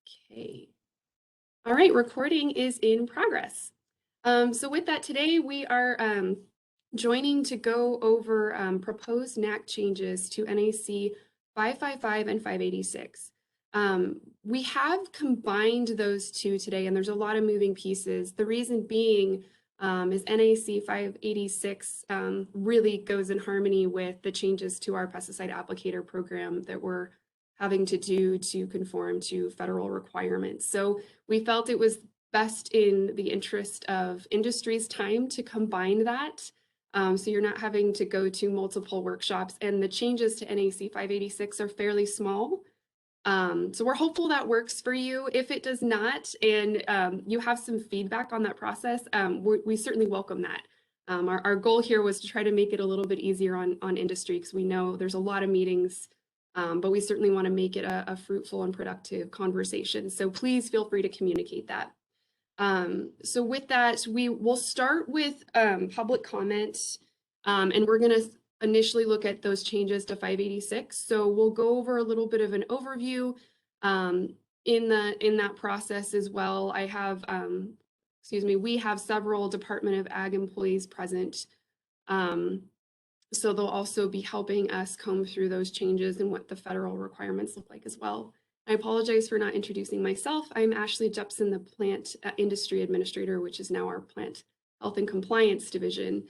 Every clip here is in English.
Okay. All right, recording is in progress. So with that, today we are joining to go over proposed NAC changes to NAC 555 and 586. We have combined those two today, and there's a lot of moving pieces. The reason being is NAC 586 really goes in harmony with the changes to our pesticide applicator program that we're having to do to conform to federal requirements. So we felt it was best in the interest of industry's time to combine that. So you're not having to go to multiple workshops, and the changes to NAC 586 are fairly small. So we're hopeful that works for you. If it does not, and you have some feedback on that process, we certainly welcome that. Our goal here was to try to make it a little bit easier on industry, because we know there's a lot of meetings, but we certainly want to make it a fruitful and productive conversation. So please feel free to communicate that. So with that, we will start with public comment, and we're going to initially look at those changes to 586. So we'll go over a little bit of an overview in that process as well. I have, we have several Department of Ag employees present. So they'll also be helping us comb through those changes and what the federal requirements look like as well. I apologize for not introducing myself. I'm Ashley Jepson, the Plant Industry Administrator, which is now our Plant Health and Compliance Division.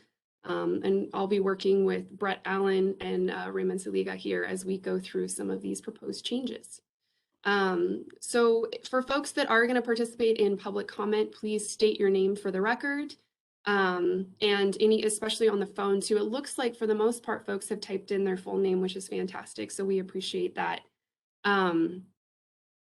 And I'll be working with Brett Allen and Raymond Saliga here as we go through some of these proposed changes. So for folks that are going to participate in public comment, please state your name for the record. And especially on the phone too. It looks like for the most part, folks have typed in their full name, which is fantastic. So we appreciate that.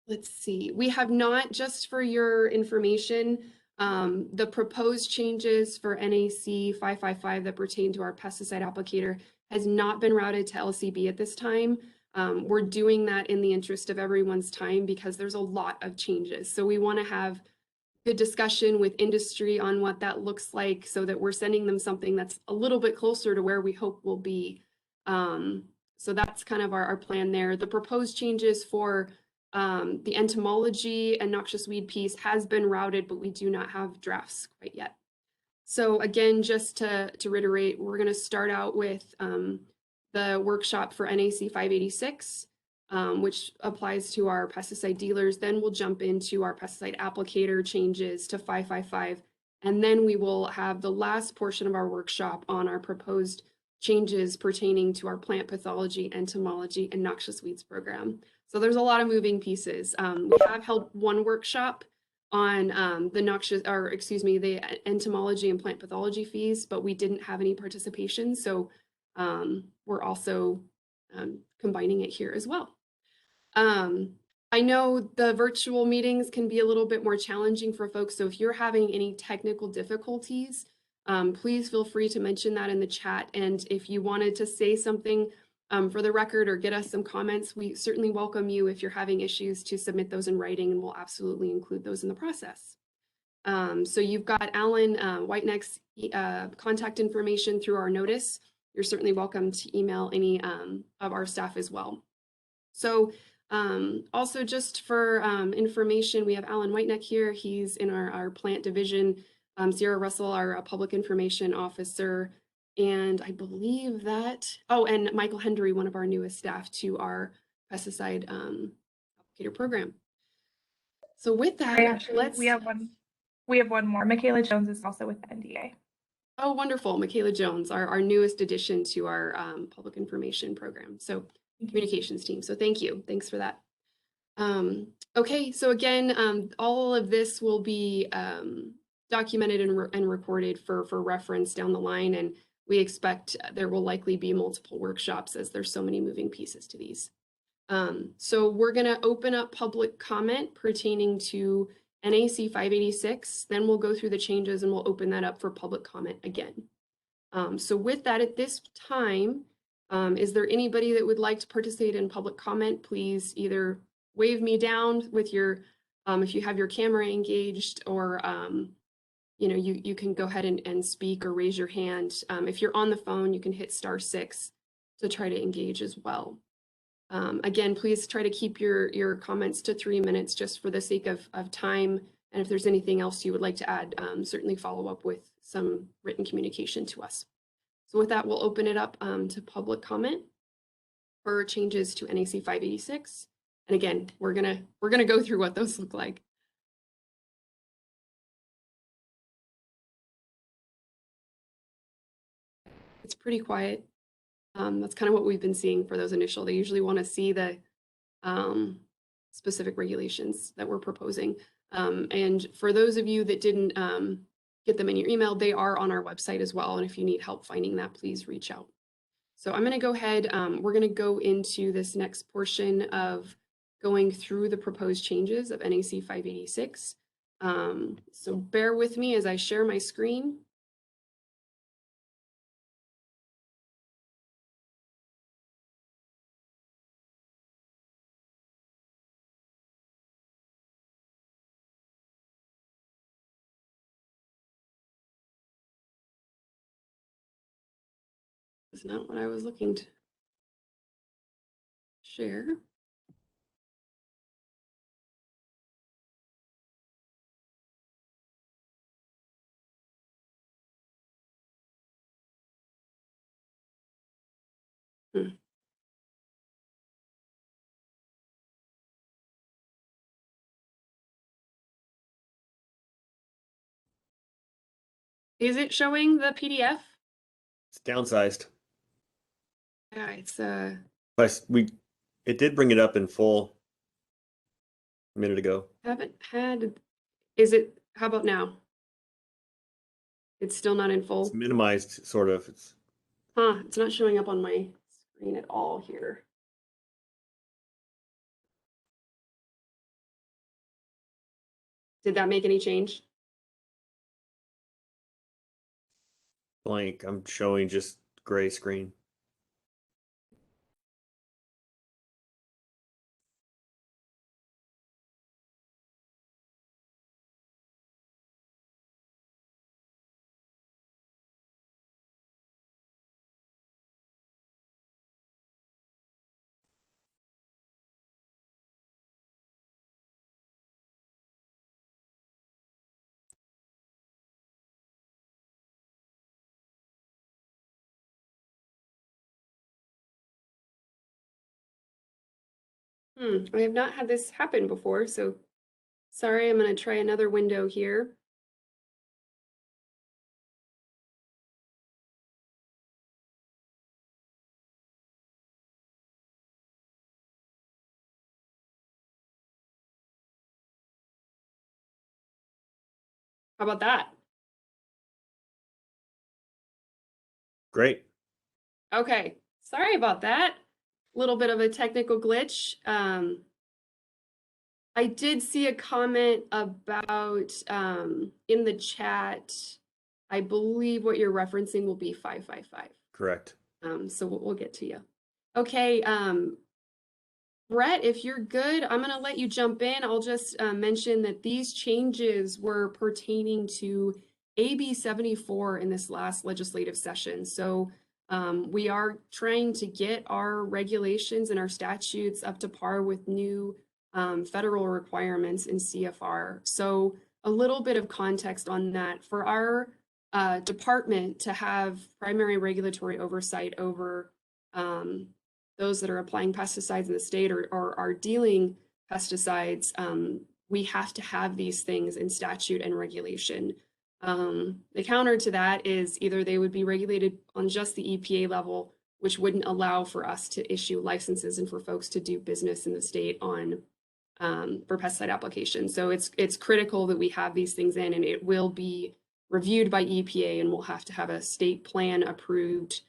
Let's see, we have not, just for your information, the proposed changes for NAC 555 that pertain to our pesticide applicator has not been routed to LCB at this time. We're doing that in the interest of everyone's time because there's a lot of changes. So we want to have good discussion with industry on what that looks like so that we're sending them something that's a little bit closer to where we hope we'll be. So that's kind of our plan there. The proposed changes for the entomology and noxious weed piece has been routed, but we do not have drafts quite yet. So again, just to reiterate, we're going to start out with the workshop for NAC 586. Which applies to our pesticide dealers. Then we'll jump into our pesticide applicator changes to 555. And then we will have the last portion of our workshop on our proposed changes pertaining to our plant pathology, entomology, and noxious weeds program. So there's a lot of moving pieces. We have held one workshop on the entomology and plant pathology fees, but we didn't have any participation. So we're also combining it here as well. I know the virtual meetings can be a little bit more challenging for folks. So if you're having any technical difficulties, please feel free to mention that in the chat. And if you wanted to say something for the record or get us some comments, we certainly welcome you if you're having issues to submit those in writing, and we'll absolutely include those in the process. So you've got Alan Whiteneck's contact information through our notice. You're certainly welcome to email any of our staff as well. So also just for information, we have Alan Whiteneck here. He's in our plant division. Sierra Russell, our public information officer. And I believe that, and Michael Hendry, one of our newest staff to our pesticide applicator program. So with that, we have one more. Michaela Jones is also with the NDA. Oh, wonderful. Michaela Jones, our newest addition to our public information program. So communications team. So thank you. Thanks for that. Okay, so again, all of this will be documented and recorded for reference down the line, and we expect there will likely be multiple workshops as there's so many moving pieces to these. So we're going to open up public comment pertaining to NAC 586, then we'll go through the changes and we'll open that up for public comment again. So with that, at this time, is there anybody that would like to participate in public comment? Please either wave me down with your, if you have your camera engaged, or you can go ahead and speak or raise your hand. If you're on the phone, you can hit *6 to try to engage as well. Again, please try to keep your comments to 3 minutes just for the sake of time. And if there's anything else you would like to add, certainly follow up with some written communication to us. So with that, we'll open it up to public comment for changes to NAC 586. And again, we're gonna go through what those look like. It's pretty quiet. That's kind of what we've been seeing for those initial. They usually want to see the specific regulations that we're proposing. And for those of you that didn't get them in your email, they are on our website as well. And if you need help finding that, please reach out. So I'm going to go ahead. We're going to go into this next portion of going through the proposed changes of NAC 586. So bear with me as I share my screen. That's not what I was looking to share. Is it showing the PDF? It's downsized. Yeah, it's But it did bring it up in full a minute ago. haven't had. Is it? How about now? It's still not in full. It's minimized, sort of. It's It's not showing up on my screen at all here. Did that make any change? blank. I'm showing just gray screen. I have not had this happen before, so sorry, I'm going to try another window here. How about that? Great. Okay, sorry about that. A little bit of a technical glitch. I did see a comment about in the chat. I believe what you're referencing will be 555. Correct. So we'll get to you. Okay, Brett, if you're good, I'm going to let you jump in. I'll just mention that these changes were pertaining to AB 74 in this last legislative session. So we are trying to get our regulations and our statutes up to par with new federal requirements in CFR. So a little bit of context on that. For our department to have primary regulatory oversight over those that are applying pesticides in the state or are dealing pesticides, we have to have these things in statute and regulation. The counter to that is either they would be regulated on just the EPA level, which wouldn't allow for us to issue licenses and for folks to do business in the state on for pesticide applications. So it's critical that we have these things in, and it will be reviewed by EPA, and we'll have to have a state plan approved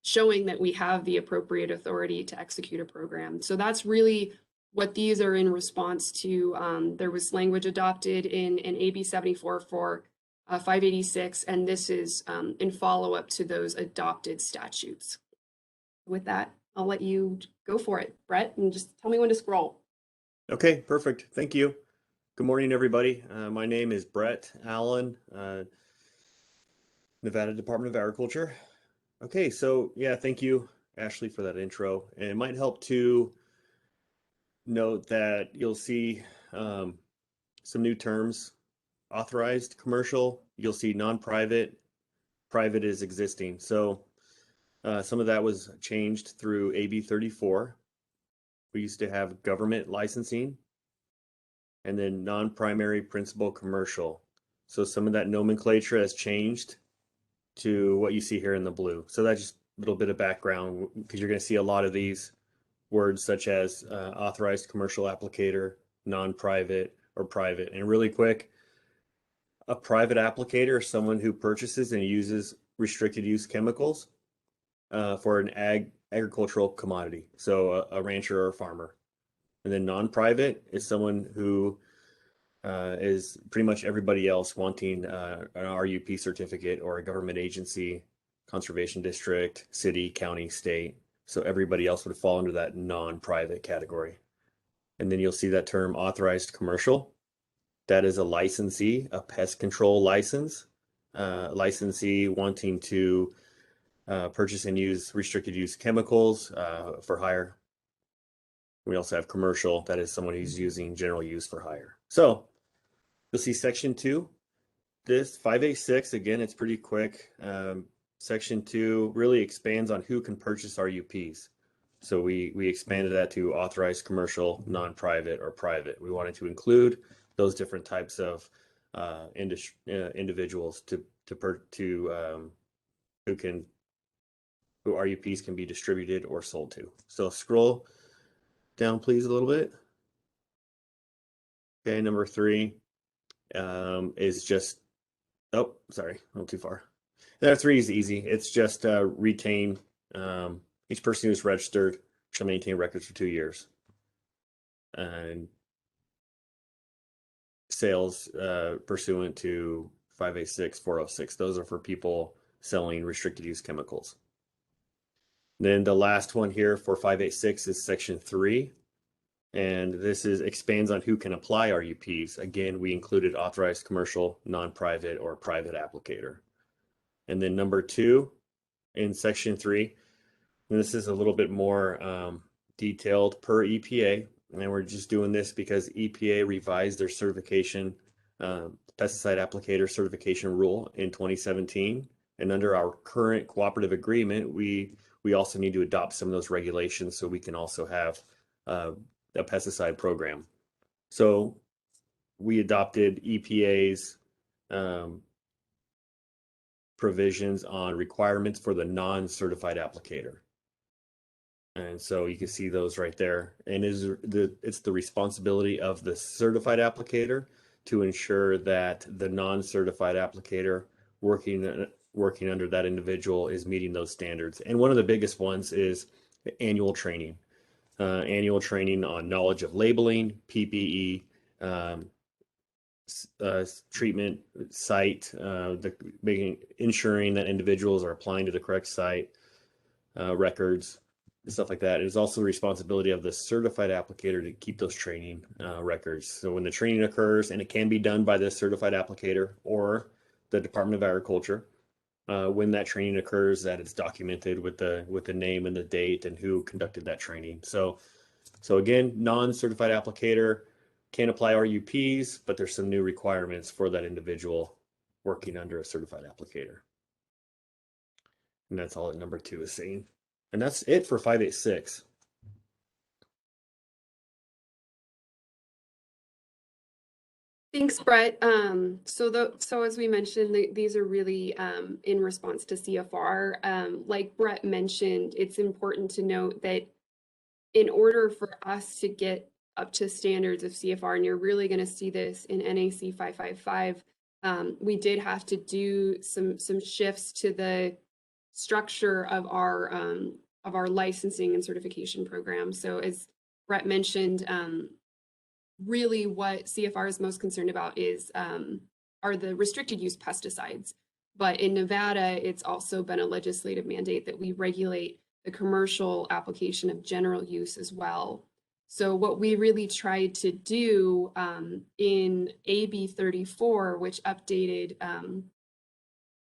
showing that we have the appropriate authority to execute a program. So that's really what these are in response to. There was language adopted in AB 74 for 586, and this is in follow-up to those adopted statutes. With that, I'll let you go for it, Brett, and just tell me when to scroll. Okay, perfect. Thank you. Good morning, everybody. My name is Brett Allen, Nevada Department of Agriculture. Okay, so yeah, thank you, Ashley, for that intro. And it might help to note that you'll see some new terms: authorized commercial. You'll see non-private. Private is existing. So some of that was changed through AB 34. We used to have government licensing and then non-primary principal commercial. So some of that nomenclature has changed to what you see here in the blue. So that's just a little bit of background, because you're going to see a lot of these words such as authorized commercial applicator, non-private, or private. And really quick, a private applicator is someone who purchases and uses restricted use chemicals for an agricultural commodity, so a rancher or a farmer. And then non-private is someone who is pretty much everybody else wanting an RUP certificate, or a government agency, conservation district, city, county, state. So everybody else would fall under that non-private category. And then you'll see that term authorized commercial. That is a licensee, a pest control license, licensee wanting to purchase and use restricted use chemicals for hire. We also have commercial, that is someone who's using general use for hire. So you'll see section 2. This 586, again, it's pretty quick. Section 2 really expands on who can purchase RUPs. So we expanded that to authorized commercial, non-private, or private. We wanted to include those different types of individuals who RUPs can be distributed or sold to. So scroll down, please, a little bit. Okay, number 3 is just, oh, sorry, a little too far. Number 3 is easy. It's just retain, each person who's registered shall maintain records for 2 years. And sales pursuant to 586, 406. Those are for people selling restricted use chemicals. Then the last one here for 586 is section 3. And this expands on who can apply RUPs. Again, we included authorized commercial, non-private, or private applicator. And then number 2 in section 3, and this is a little bit more detailed per EPA. And we're just doing this because EPA revised their certification, pesticide applicator certification rule in 2017. And under our current cooperative agreement, we also need to adopt some of those regulations so we can also have a pesticide program. So we adopted EPA's provisions on requirements for the non-certified applicator. And so you can see those right there. And it's the responsibility of the certified applicator to ensure that the non-certified applicator working under that individual is meeting those standards. And one of the biggest ones is annual training. Annual training on knowledge of labeling, PPE, treatment site, ensuring that individuals are applying to the correct site, records, stuff like that. It is also the responsibility of the certified applicator to keep those training records. So when the training occurs, and it can be done by the certified applicator or the Department of Agriculture, when that training occurs, that it's documented with the name and the date and who conducted that training. So again, non-certified applicator can apply RUPs, but there's some new requirements for that individual working under a certified applicator. And that's all that number 2 is saying. And that's it for 586. Thanks, Brett. So as we mentioned, these are really in response to CFR. Like Brett mentioned, it's important to note that in order for us to get up to standards of CFR, and you're really going to see this in NAC 555, we did have to do some shifts to the structure of our licensing and certification program. So as Brett mentioned, really what CFR is most concerned about are the restricted use pesticides. But in Nevada, it's also been a legislative mandate that we regulate the commercial application of general use as well. So what we really tried to do in AB 34, which updated,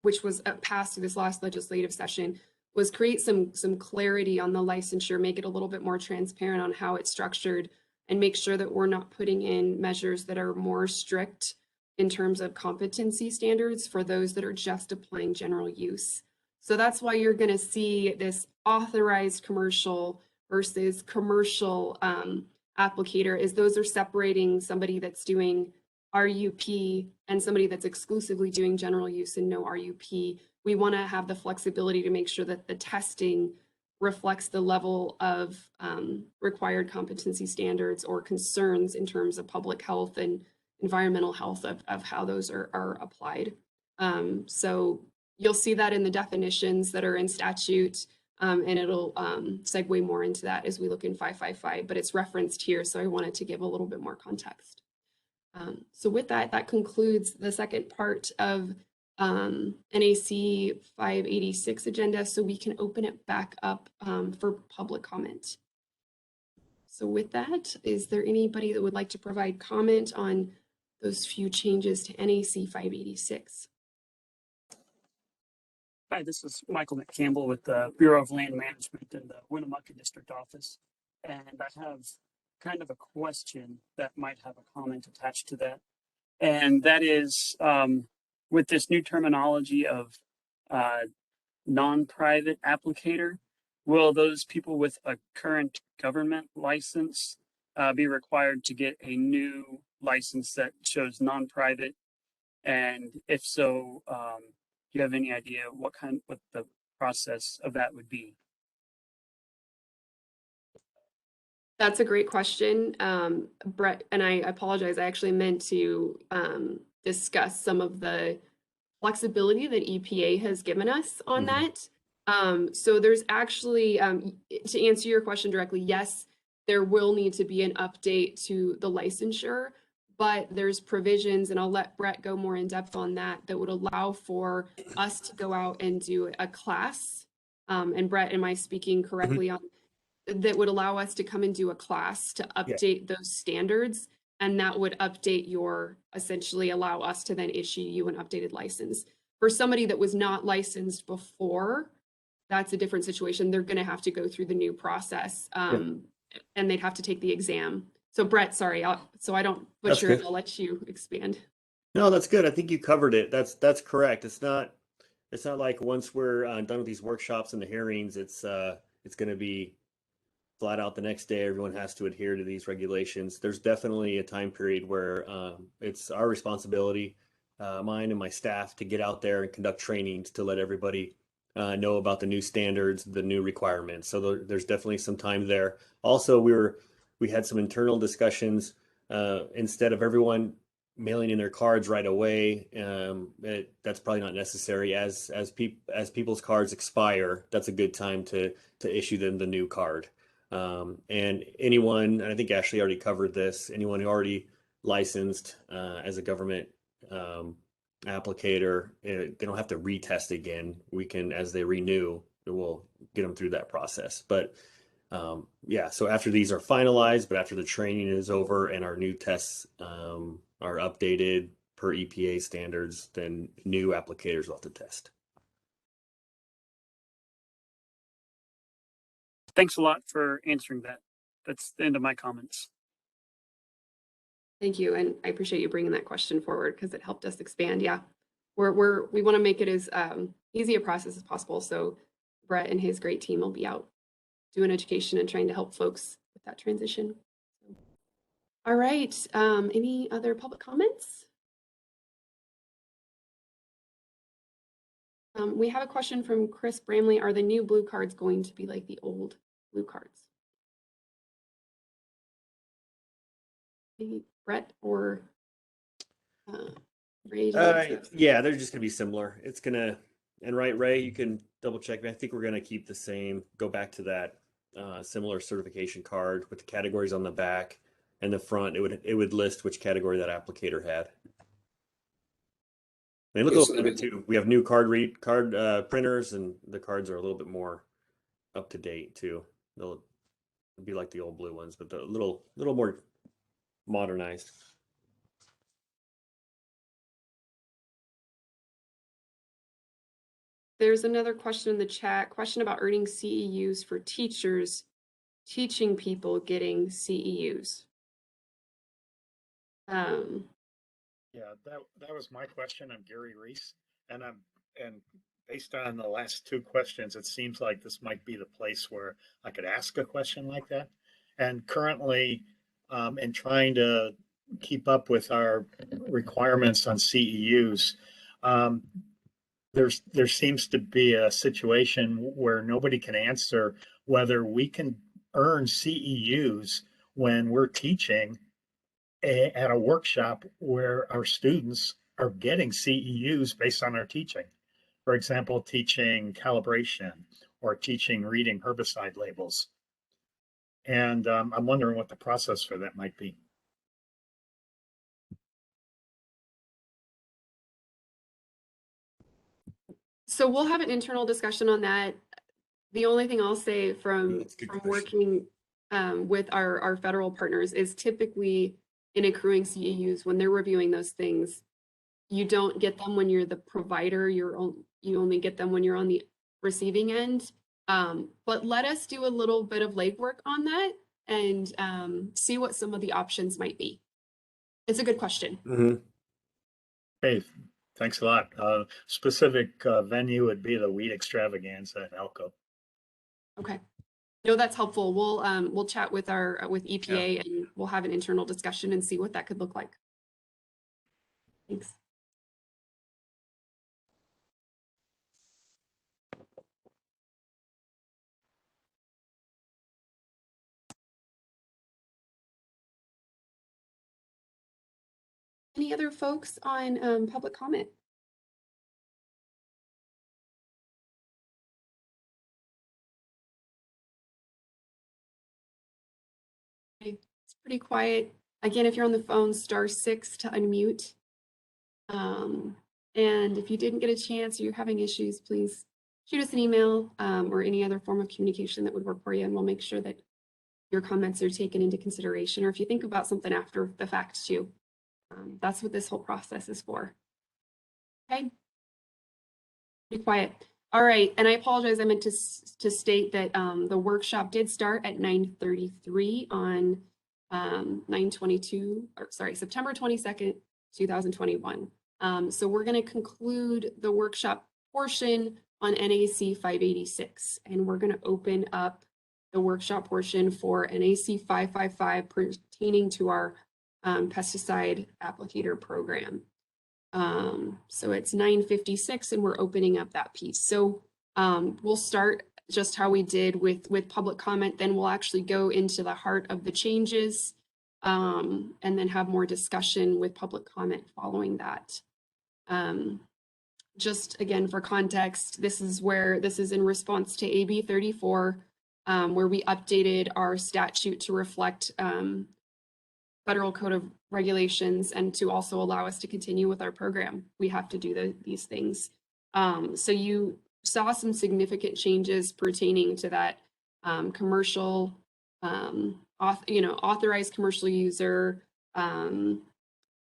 which was passed through this last legislative session, was create some clarity on the licensure, make it a little bit more transparent on how it's structured, and make sure that we're not putting in measures that are more strict in terms of competency standards for those that are just applying general use. So that's why you're going to see this authorized commercial versus commercial applicator, is those are separating somebody that's doing RUP and somebody that's exclusively doing general use and no RUP. We want to have the flexibility to make sure that the testing reflects the level of required competency standards or concerns in terms of public health and environmental health of how those are applied. So you'll see that in the definitions that are in statute, and it'll segue more into that as we look in 555, but it's referenced here, so I wanted to give a little bit more context. So with that, that concludes the second part of NAC 586 agenda, so we can open it back up for public comment. So with that, is there anybody that would like to provide comment on those few changes to NAC 586? Hi, this is Michael McCampbell with the Bureau of Land Management in the Winnemucca District Office. And I have kind of a question that might have a comment attached to that. And that is, with this new terminology of non-private applicator, will those people with a current government license be required to get a new license that shows non-private? And if so, do you have any idea what the process of that would be? That's a great question, Brett, and I apologize. I actually meant to discuss some of the flexibility that EPA has given us on that. So there's actually, to answer your question directly, yes, there will need to be an update to the licensure, but there's provisions, and I'll let Brett go more in depth on that, that would allow for us to go out and do a class. And Brett, am I speaking correctly on that? Would allow us to come and do a class to update those standards, and that would update your, essentially allow us to then issue you an updated license. For somebody that was not licensed before, that's a different situation. They're going to have to go through the new process, and they'd have to take the exam. So Brett, sorry, so I don't butcher it, I'll let you expand. No, that's good. I think you covered it. That's correct. It's not like once we're done with these workshops and the hearings, it's going to be flat out the next day. Everyone has to adhere to these regulations. There's definitely a time period where it's our responsibility, mine and my staff, to get out there and conduct trainings to let everybody know about the new standards, the new requirements. So there's definitely some time there. Also, we had some internal discussions. Instead of everyone mailing in their cards right away, that's probably not necessary. As people's cards expire, that's a good time to issue them the new card. And anyone, and I think Ashley already covered this, anyone who already licensed as a government applicator, they don't have to retest again. We can, as they renew, we'll get them through that process. But yeah, so after these are finalized, but after the training is over and our new tests are updated per EPA standards, then new applicators will have to test. Thanks a lot for answering that. That's the end of my comments. Thank you, and I appreciate you bringing that question forward because it helped us expand. Yeah, we want to make it as easy a process as possible. So Brett and his great team will be out doing education and trying to help folks with that transition. All right, any other public comments? We have a question from Chris Bramley. Are the new blue cards going to be like the old blue cards? Maybe Brett or Ray? Yeah, they're just gonna be similar. It's gonna, and right, Ray, you can double check. I think we're gonna keep the same, go back to that similar certification card with the categories on the back and the front. It would list which category that applicator had. They look a little better too. We have new card printers, and the cards are a little bit more up to date too. They'll be like the old blue ones, but a little more modernized. There's another question in the chat, question about earning CEUs for teachers teaching people getting CEUs. Yeah, that was my question. I'm Gary Reese, and based on the last two questions, it seems like this might be the place where I could ask a question like that. And currently, in trying to keep up with our requirements on CEUs, there seems to be a situation where nobody can answer whether we can earn CEUs when we're teaching at a workshop where our students are getting CEUs based on our teaching. For example, teaching calibration or teaching reading herbicide labels. And I'm wondering what the process for that might be. So we'll have an internal discussion on that. The only thing I'll say from That's a good question. working with our federal partners is typically in accruing CEUs, when they're reviewing those things, you don't get them when you're the provider, you only get them when you're on the receiving end. But let us do a little bit of legwork on that and see what some of the options might be. It's a good question. Mhm. Hey, thanks a lot. Specific venue would be the Wheat Extravaganza in Elko. Okay. No, that's helpful. We'll chat with with EPA and we'll have an internal discussion and see what that could look like. Thanks. Any other folks on public comment? Okay, it's pretty quiet. Again, if you're on the phone, *6 to unmute. And if you didn't get a chance or you're having issues, please shoot us an email or any other form of communication that would work for you, and we'll make sure that your comments are taken into consideration. Or if you think about something after the fact too, that's what this whole process is for. Okay. Be quiet. All right, and I apologize. I meant to state that the workshop did start at 9:33 on 9/22, or sorry, September 22nd, 2021. So we're going to conclude the workshop portion on NAC 586, and we're going to open up the workshop portion for NAC 555 pertaining to our pesticide applicator program. So it's 9:56 and we're opening up that piece. So we'll start just how we did with public comment, then we'll actually go into the heart of the changes and then have more discussion with public comment following that. Just again, for context, this is in response to AB 34, where we updated our statute to reflect Federal Code of Regulations and to also allow us to continue with our program. We have to do these things. So you saw some significant changes pertaining to that commercial, authorized commercial user,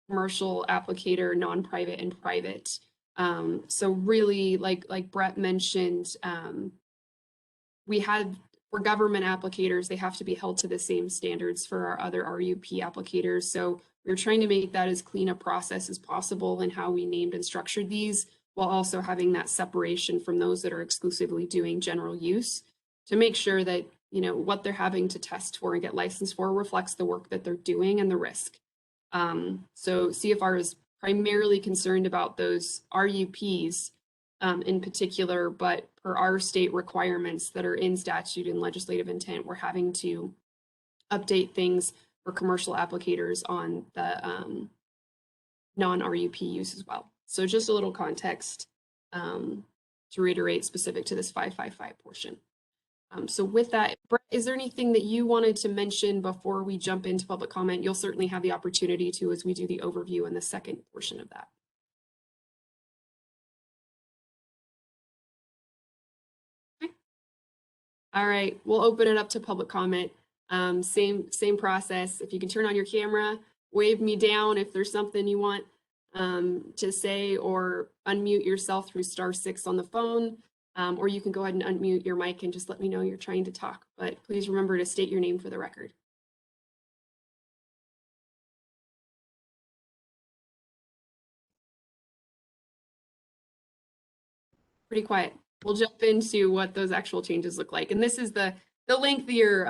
commercial applicator, non-private and private. So really, like Brett mentioned, for government applicators, they have to be held to the same standards for our other RUP applicators. So we're trying to make that as clean a process as possible in how we named and structured these, while also having that separation from those that are exclusively doing general use to make sure that, what they're having to test for and get licensed for reflects the work that they're doing and the risk. So CFR is primarily concerned about those RUPs in particular, but per our state requirements that are in statute and legislative intent, we're having to update things for commercial applicators on the non-RUP use as well. So just a little context to reiterate specific to this 555 portion. So with that, Brett, is there anything that you wanted to mention before we jump into public comment? You'll certainly have the opportunity to as we do the overview in the second portion of that. All right, we'll open it up to public comment. Same process. If you can turn on your camera, wave me down if there's something you want to say, or unmute yourself through *6 on the phone, or you can go ahead and unmute your mic and just let me know you're trying to talk. But please remember to state your name for the record. pretty quiet. We'll jump into what those actual changes look like. And this is the lengthier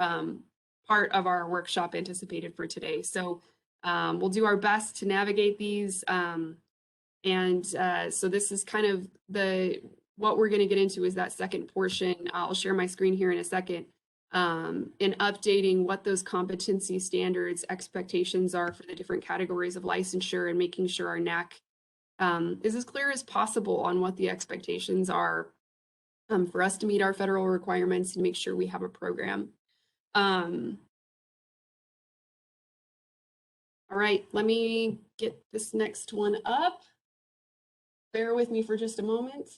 part of our workshop anticipated for today. So we'll do our best to navigate these. So this is kind of what we're going to get into is that second portion. I'll share my screen here in a second. In updating what those competency standards expectations are for the different categories of licensure and making sure our NAC is as clear as possible on what the expectations are for us to meet our federal requirements and make sure we have a program. All right, let me get this next one up. Bear with me for just a moment.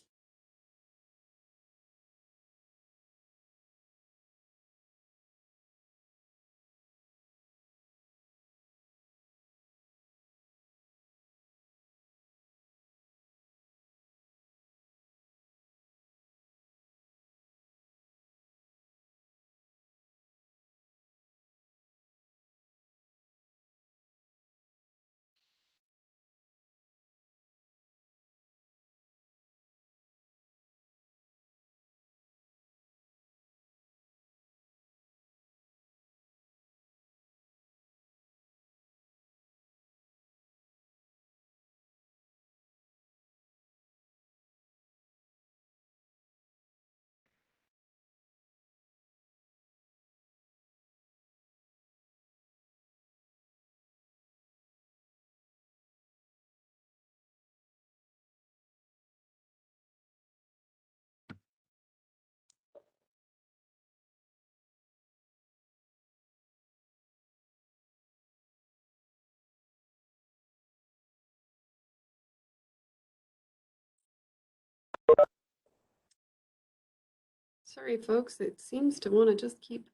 Sorry, folks, it seems to want to just keep.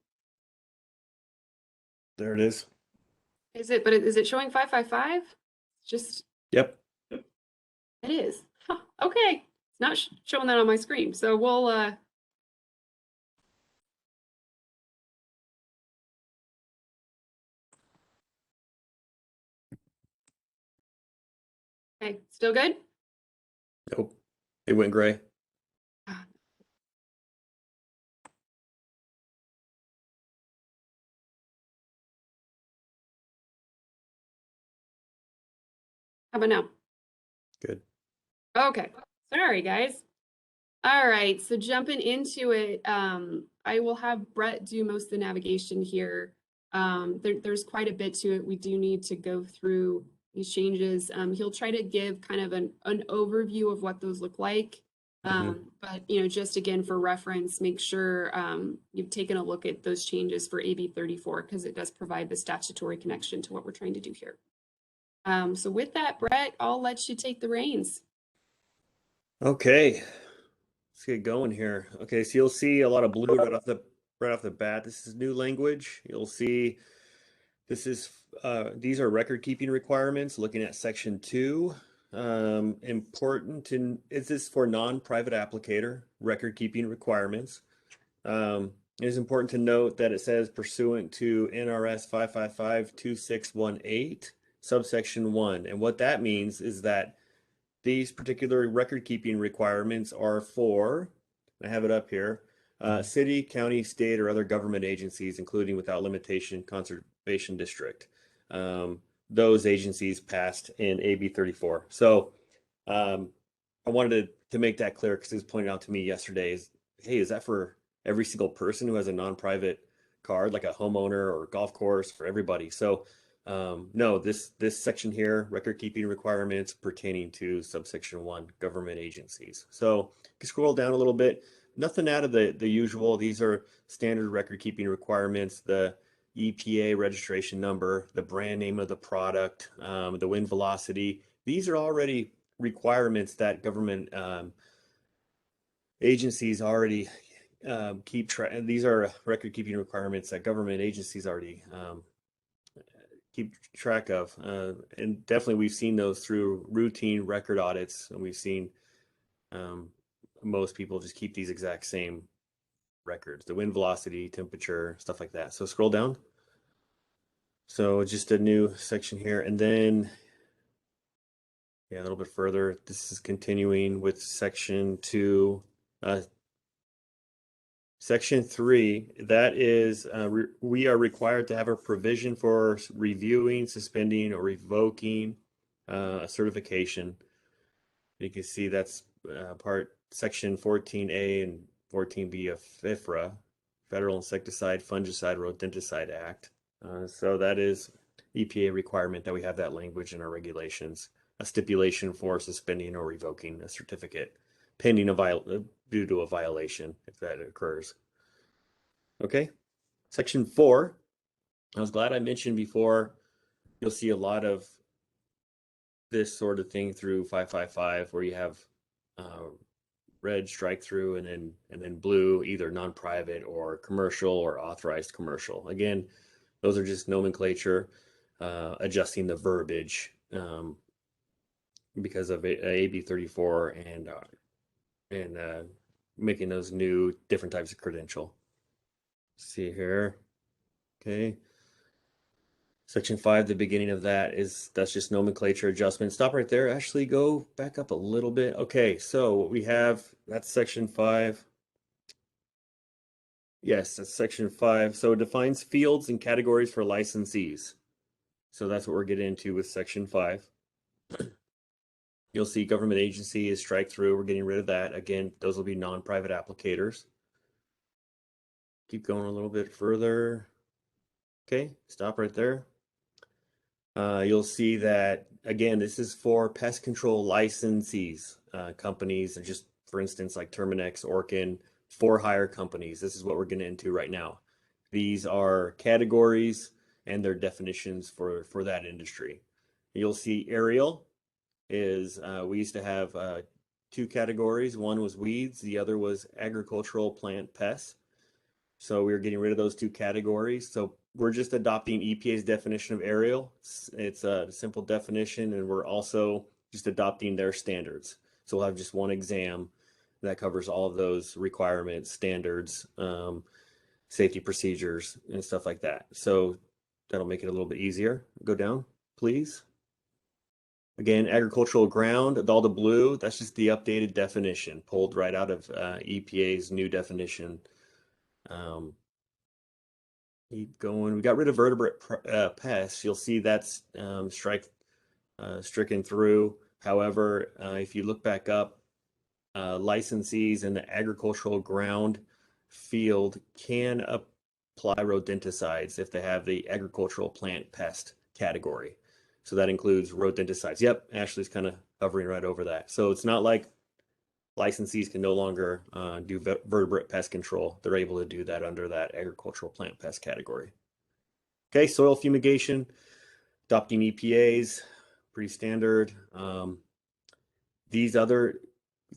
There it is. Is it showing 555? Just. Yep. It is. Huh, okay. It's not showing that on my screen. So we'll okay, still good? Nope. It went gray. How about now? Good. Okay. Sorry, guys. All right, so jumping into it, I will have Brett do most of the navigation here. There's quite a bit to it. We do need to go through these changes. He'll try to give kind of an overview of what those look like. But just again for reference, make sure you've taken a look at those changes for AB 34 because it does provide the statutory connection to what we're trying to do here. So with that, Brett, I'll let you take the reins. Okay, let's get going here. Okay, so you'll see a lot of blue right off the bat. This is new language. You'll see these are record keeping requirements. Looking at section 2, is this for non-private applicator record keeping requirements. It is important to note that it says pursuant to NRS 555-2618, subsection 1. And what that means is that these particular record keeping requirements are for, I have it up here, city, county, state, or other government agencies, including without limitation conservation district. Those agencies passed in AB 34. So I wanted to make that clear because it was pointed out to me yesterday. Hey, is that for every single person who has a non-private card, like a homeowner or golf course, for everybody? So no, this section here, record keeping requirements pertaining to subsection 1, government agencies. So you can scroll down a little bit. Nothing out of the usual. These are standard record keeping requirements. The EPA registration number, the brand name of the product, the wind velocity. These are already requirements that government agencies already keep track. These are record keeping requirements that government agencies already keep track of. And definitely we've seen those through routine record audits, and we've seen most people just keep these exact same records, the wind velocity, temperature, stuff like that. So scroll down. So just a new section here, and then Yeah, a little bit further. This is continuing with section 2. Section 3, that is, we are required to have a provision for reviewing, suspending, or revoking a certification. You can see that's part section 14A and 14B of FIFRA, Federal Insecticide, Fungicide, Rodenticide Act. So that is EPA requirement that we have that language in our regulations, a stipulation for suspending or revoking a certificate pending due to a violation if that occurs. Okay, section 4. I was glad I mentioned before, you'll see a lot of this sort of thing through 555 where you have red strike through and then blue, either non-private or commercial or authorized commercial. Again, those are just nomenclature, adjusting the verbiage because of AB 34 and making those new different types of credential. See here. Okay. Section 5, the beginning of that's just nomenclature adjustment. Stop right there. Actually, go back up a little bit. Okay, so what we have, that's section 5. Yes, that's section 5. So it defines fields and categories for licensees. So that's what we're getting into with section 5. You'll see government agency is strike through. We're getting rid of that. Again, those will be non-private applicators. Keep going a little bit further. Okay, stop right there. You'll see that, again, this is for pest control licensees, companies, and just for instance, like Terminex, Orkin, for hire companies. This is what we're getting into right now. These are categories and their definitions for that industry. You'll see aerial is, we used to have 2 categories. One was weeds, the other was agricultural plant pests. So we're getting rid of those 2 categories. So we're just adopting EPA's definition of aerial. It's a simple definition, and we're also just adopting their standards. So we'll have just one exam that covers all of those requirements, standards, safety procedures, and stuff like that. So that'll make it a little bit easier. Go down, please. Again, agricultural ground, all the blue, that's just the updated definition, pulled right out of EPA's new definition. Keep going. We got rid of vertebrate pests. You'll see that's stricken through. However, if you look back up, licensees in the agricultural ground field can apply rodenticides if they have the agricultural plant pest category. So that includes rodenticides. Yep, Ashley's kind of hovering right over that. So it's not like licensees can no longer do vertebrate pest control. They're able to do that under that agricultural plant pest category. Okay, soil fumigation, adopting EPAs, pretty standard. These other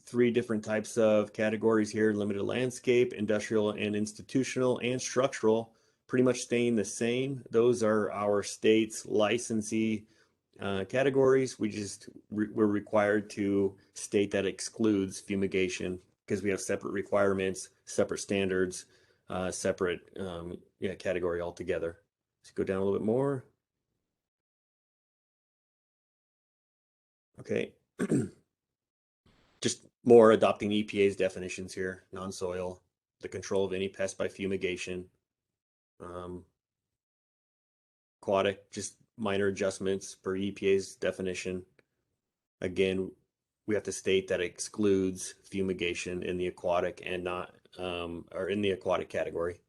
3 different types of categories here, limited landscape, industrial and institutional, and structural, pretty much staying the same. Those are our state's licensee categories. We're required to state that excludes fumigation because we have separate requirements, separate standards, separate category altogether. Let's go down a little bit more. Okay. Just more adopting EPA's definitions here. Non-soil, the control of any pest by fumigation. Aquatic, just minor adjustments per EPA's definition. Again, we have to state that it excludes fumigation in the aquatic and not, or in the aquatic category.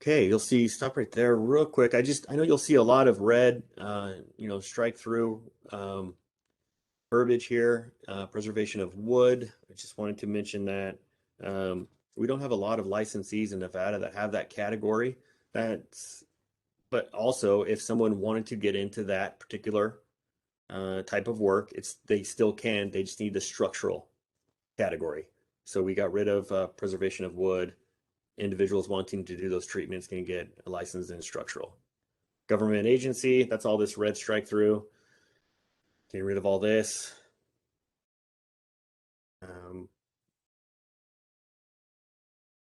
Okay, you'll see, stop right there real quick. I know you'll see a lot of red, strike through verbiage here, preservation of wood. I just wanted to mention that. We don't have a lot of licensees in Nevada that have that category. But also if someone wanted to get into that particular type of work, they still can. They just need the structural category. So we got rid of preservation of wood. Individuals wanting to do those treatments can get a license in structural. Government agency, that's all this red strike through. Getting rid of all this.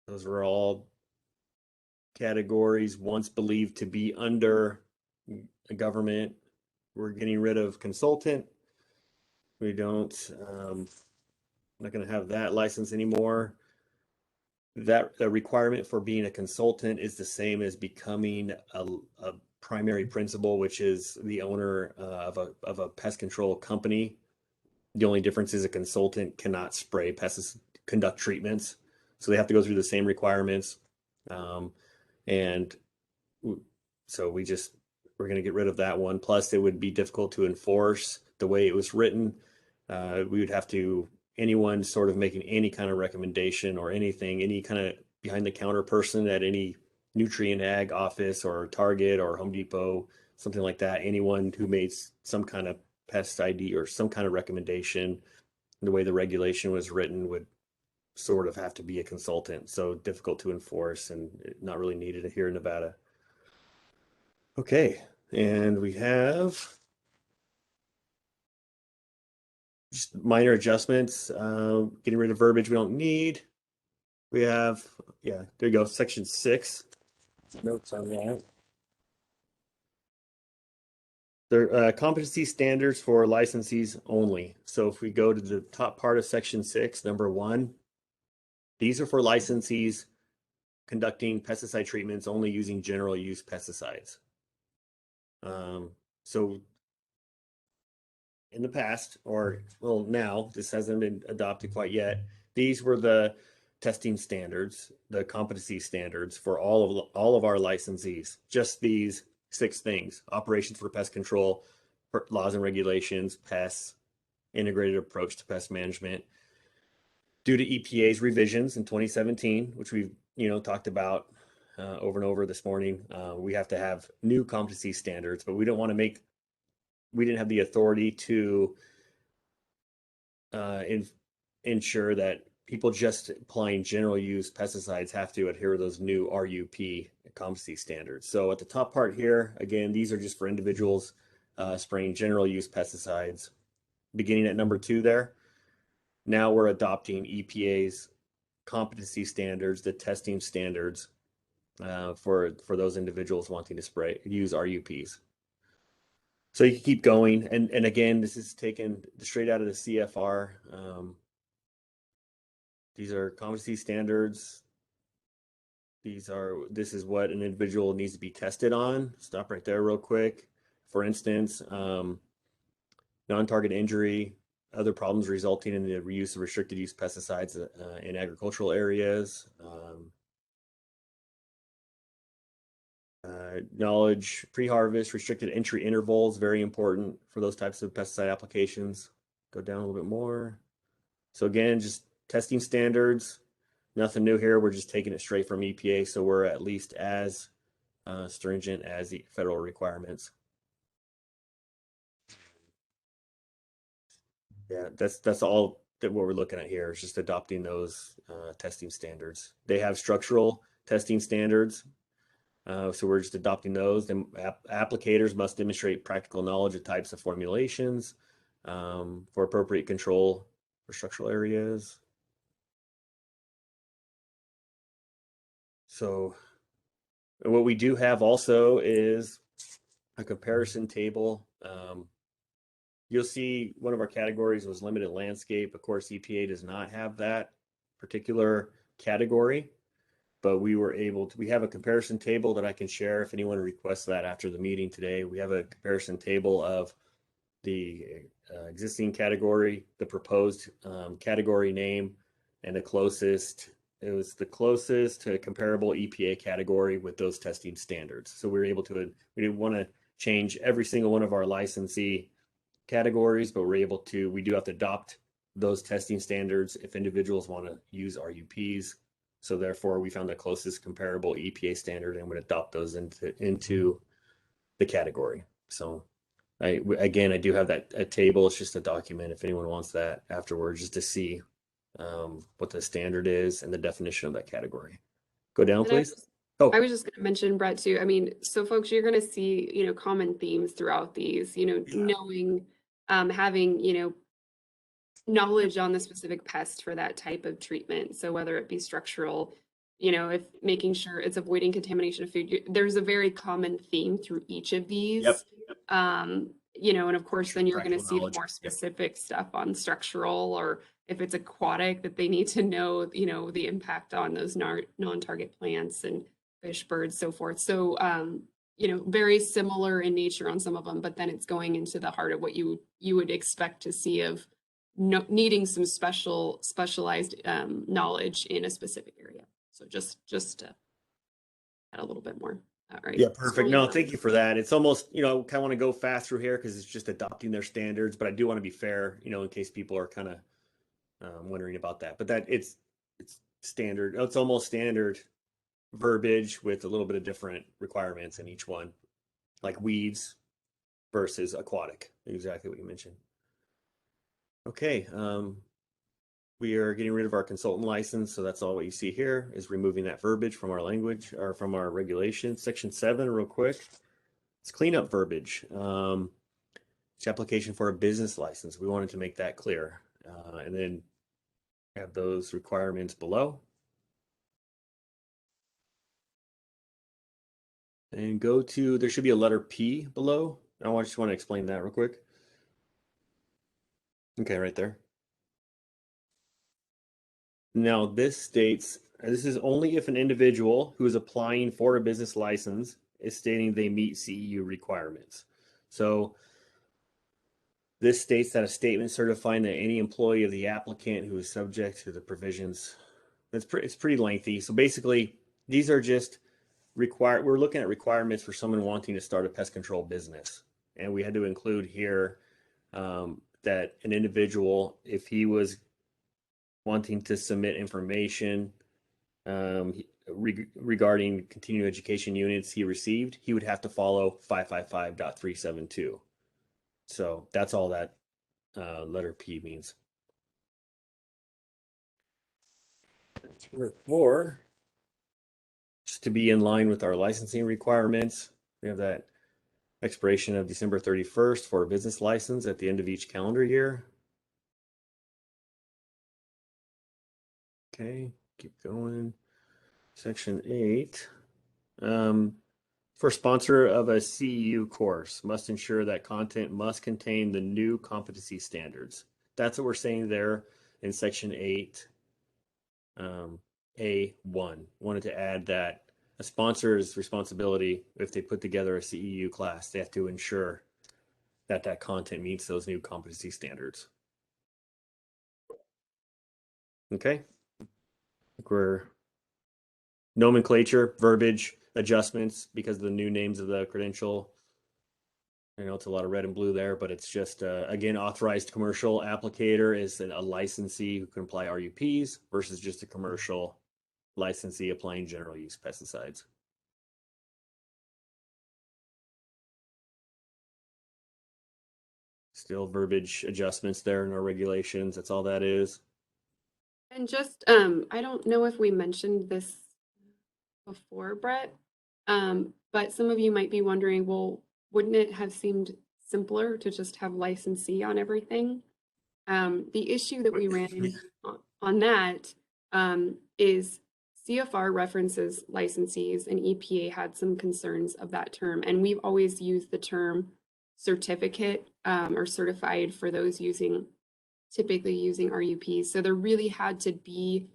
Those are all categories once believed to be under a government we're getting rid of consultant. We don't, not going to have that license anymore. That requirement for being a consultant is the same as becoming a primary principal, which is the owner of a pest control company. The only difference is a consultant cannot spray pests, conduct treatments. So they have to go through the same requirements. And so we're going to get rid of that one. Plus, it would be difficult to enforce the way it was written. We would have to, anyone sort of making any kind of recommendation or anything, any kind of behind the counter person at any nutrient ag office or Target or Home Depot, something like that, anyone who made some kind of pest ID or some kind of recommendation, the way the regulation was written would sort of have to be a consultant. So difficult to enforce and not really needed here in Nevada. Okay, and we have just minor adjustments, getting rid of verbiage we don't need. We have, yeah, there you go, section 6. Notes on that. There competency standards for licensees only. So if we go to the top part of section 6, number 1, these are for licensees conducting pesticide treatments only using general use pesticides. So in the past, or well, now this hasn't been adopted quite yet. These were the testing standards, the competency standards for all of our licensees. Just these 6 things: operations for pest control, laws and regulations, pests, integrated approach to pest management. Due to EPA's revisions in 2017, which we've talked about over and over this morning, we have to have new competency standards, but we don't want to make. We didn't have the authority to ensure that people just applying general use pesticides have to adhere to those new RUP competency standards. So at the top part here, again, these are just for individuals spraying general use pesticides. Beginning at number 2 there, now we're adopting EPA's competency standards, the testing standards for those individuals wanting to use RUPs. So you can keep going, and again, this is taken straight out of the CFR. These are competency standards. This is what an individual needs to be tested on. Stop right there real quick. For instance, non-target injury, other problems resulting in the use of restricted use pesticides in agricultural areas. Knowledge, pre-harvest, restricted entry intervals, very important for those types of pesticide applications. Go down a little bit more. So again, just testing standards, nothing new here. We're just taking it straight from EPA, so we're at least as stringent as the federal requirements. Yeah, that's all that what we're looking at here is just adopting those testing standards. They have structural testing standards. So we're just adopting those. Then applicators must demonstrate practical knowledge of types of formulations for appropriate control for structural areas. So what we do have also is a comparison table. You'll see one of our categories was limited landscape. Of course, EPA does not have that particular category, but we have a comparison table that I can share if anyone requests that after the meeting today. We have a comparison table of the existing category, the proposed category name, and the closest. It was the closest to a comparable EPA category with those testing standards. So we didn't want to change every single one of our licensee categories, but we do have to adopt those testing standards if individuals want to use RUPs. So therefore, we found the closest comparable EPA standard and would adopt those into the category. So I do have that table. It's just a document if anyone wants that afterwards, just to see what the standard is and the definition of that category. Go down, please. I was just going to mention, Brett, too. I mean, so folks, you're going to see, common themes throughout these, knowing, having, knowledge on the specific pest for that type of treatment. So whether it be structural, if making sure it's avoiding contamination of food, there's a very common theme through each of these. Yep. you know, and of course, then you're going to Practical see knowledge. more Yep. specific stuff on structural, or if it's aquatic, that they need to know, you know, the impact on those non-target plants and fish, birds, so forth. So, you know, very similar in nature on some of them, but then it's going into the heart of what you would expect to see of needing some specialized knowledge in a specific area. So just to add a little bit more. All right. Yeah, perfect. Scrolling No, down. thank you for that. It's almost, you know, kind of want to go fast through here because it's just adopting their standards, but I do want to be fair, you know, in case people are kind of wondering about that. But that it's standard. It's almost standard verbiage with a little bit of different requirements in each one, like weeds versus aquatic. Exactly what you mentioned. Okay. We are getting rid of our consultant license, so that's all what you see here is removing that verbiage from our language or from our regulation. Section 7, real quick. It's cleanup verbiage. It's application for a business license. We wanted to make that clear. And then have those requirements below. And go to, there should be a letter P below. I just want to explain that real quick. Okay, right there. Now this states, this is only if an individual who is applying for a business license is stating they meet CEU requirements. So this states that a statement certifying that any employee of the applicant who is subject to the provisions, it's pretty lengthy. So basically, these are just required. We're looking at requirements for someone wanting to start a pest control business, and we had to include here that an individual, if he was wanting to submit information regarding continuing education units he received, he would have to follow 555.372. So that's all that letter P means. Number 4, just to be in line with our licensing requirements, we have that expiration of December 31st for a business license at the end of each calendar year. Okay, keep going. Section 8. For sponsor of a CEU course, must ensure that content must contain the new competency standards. That's what we're saying there in Section 8. A1. Wanted to add that a sponsor's responsibility, if they put together a CEU class, they have to ensure that that content meets those new competency standards. Okay. We're nomenclature, verbiage, adjustments because of the new names of the credential. I know it's a lot of red and blue there, but it's just, again, authorized commercial applicator is a licensee who can apply RUPs versus just a commercial licensee applying general use pesticides. Still verbiage adjustments there in our regulations. That's all that is. And just, I don't know if we mentioned this before, Brett, but some of you might be wondering, well, wouldn't it have seemed simpler to just have licensee on everything? The issue that we ran into on that is CFR references licensees, and EPA had some concerns of that term. And we've always used the term certificate or certified for those typically using RUPs. So there really had to be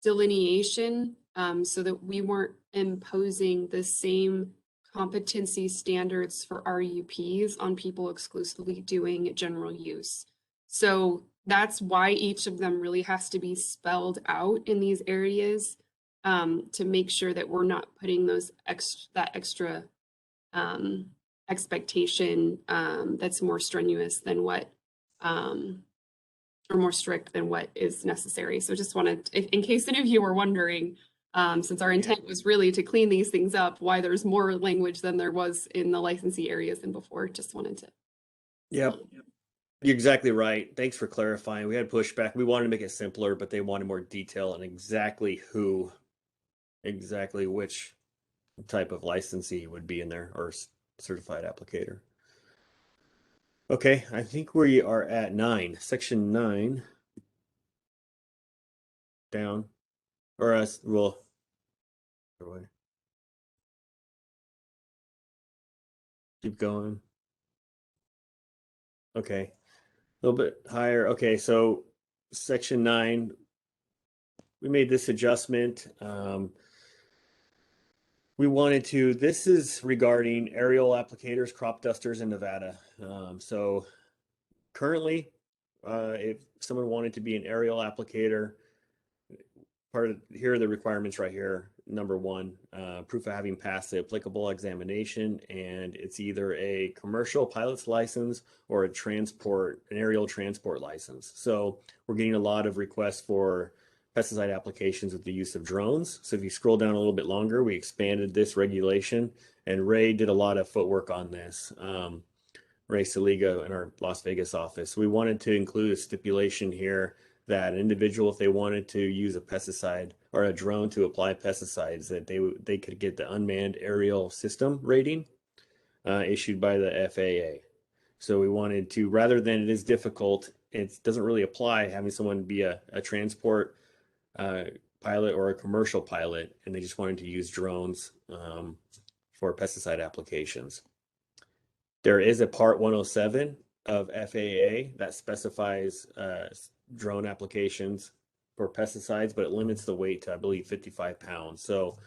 delineation so that we weren't imposing the same competency standards for RUPs on people exclusively doing general use. So that's why each of them really has to be spelled out in these areas to make sure that we're not putting those extra expectation that's more strenuous than what or more strict than what is necessary. So just wanted, in case any of you were wondering, since our intent was really to clean these things up, why there's more language than there was in the licensee areas than before, just wanted to. Yep. You're exactly right. Thanks for clarifying. We had pushback. We wanted to make it simpler, but they wanted more detail on exactly which type of licensee would be in there or certified applicator. Okay, I think we are at 9, section 9. Down, or we'll. Keep going. Okay, a little bit higher. Okay, so section 9, we made this adjustment. We wanted to, this is regarding aerial applicators, crop dusters in Nevada. So currently, if someone wanted to be an aerial applicator, here are the requirements right here. Number 1, proof of having passed the applicable examination, and it's either a commercial pilot's license or an aerial transport license. So we're getting a lot of requests for pesticide applications with the use of drones. So if you scroll down a little bit longer, we expanded this regulation, and Ray did a lot of footwork on this. Ray Saligo in our Las Vegas office. We wanted to include a stipulation here that an individual, if they wanted to use a pesticide or a drone to apply pesticides, that they could get the unmanned aerial system rating issued by the FAA. So we wanted to, rather than it is difficult, it doesn't really apply having someone be a transport pilot or a commercial pilot, and they just wanted to use drones for pesticide applications. There is a Part 107 of FAA that specifies drone applications for pesticides, but it limits the weight to, I believe, 55 pounds. So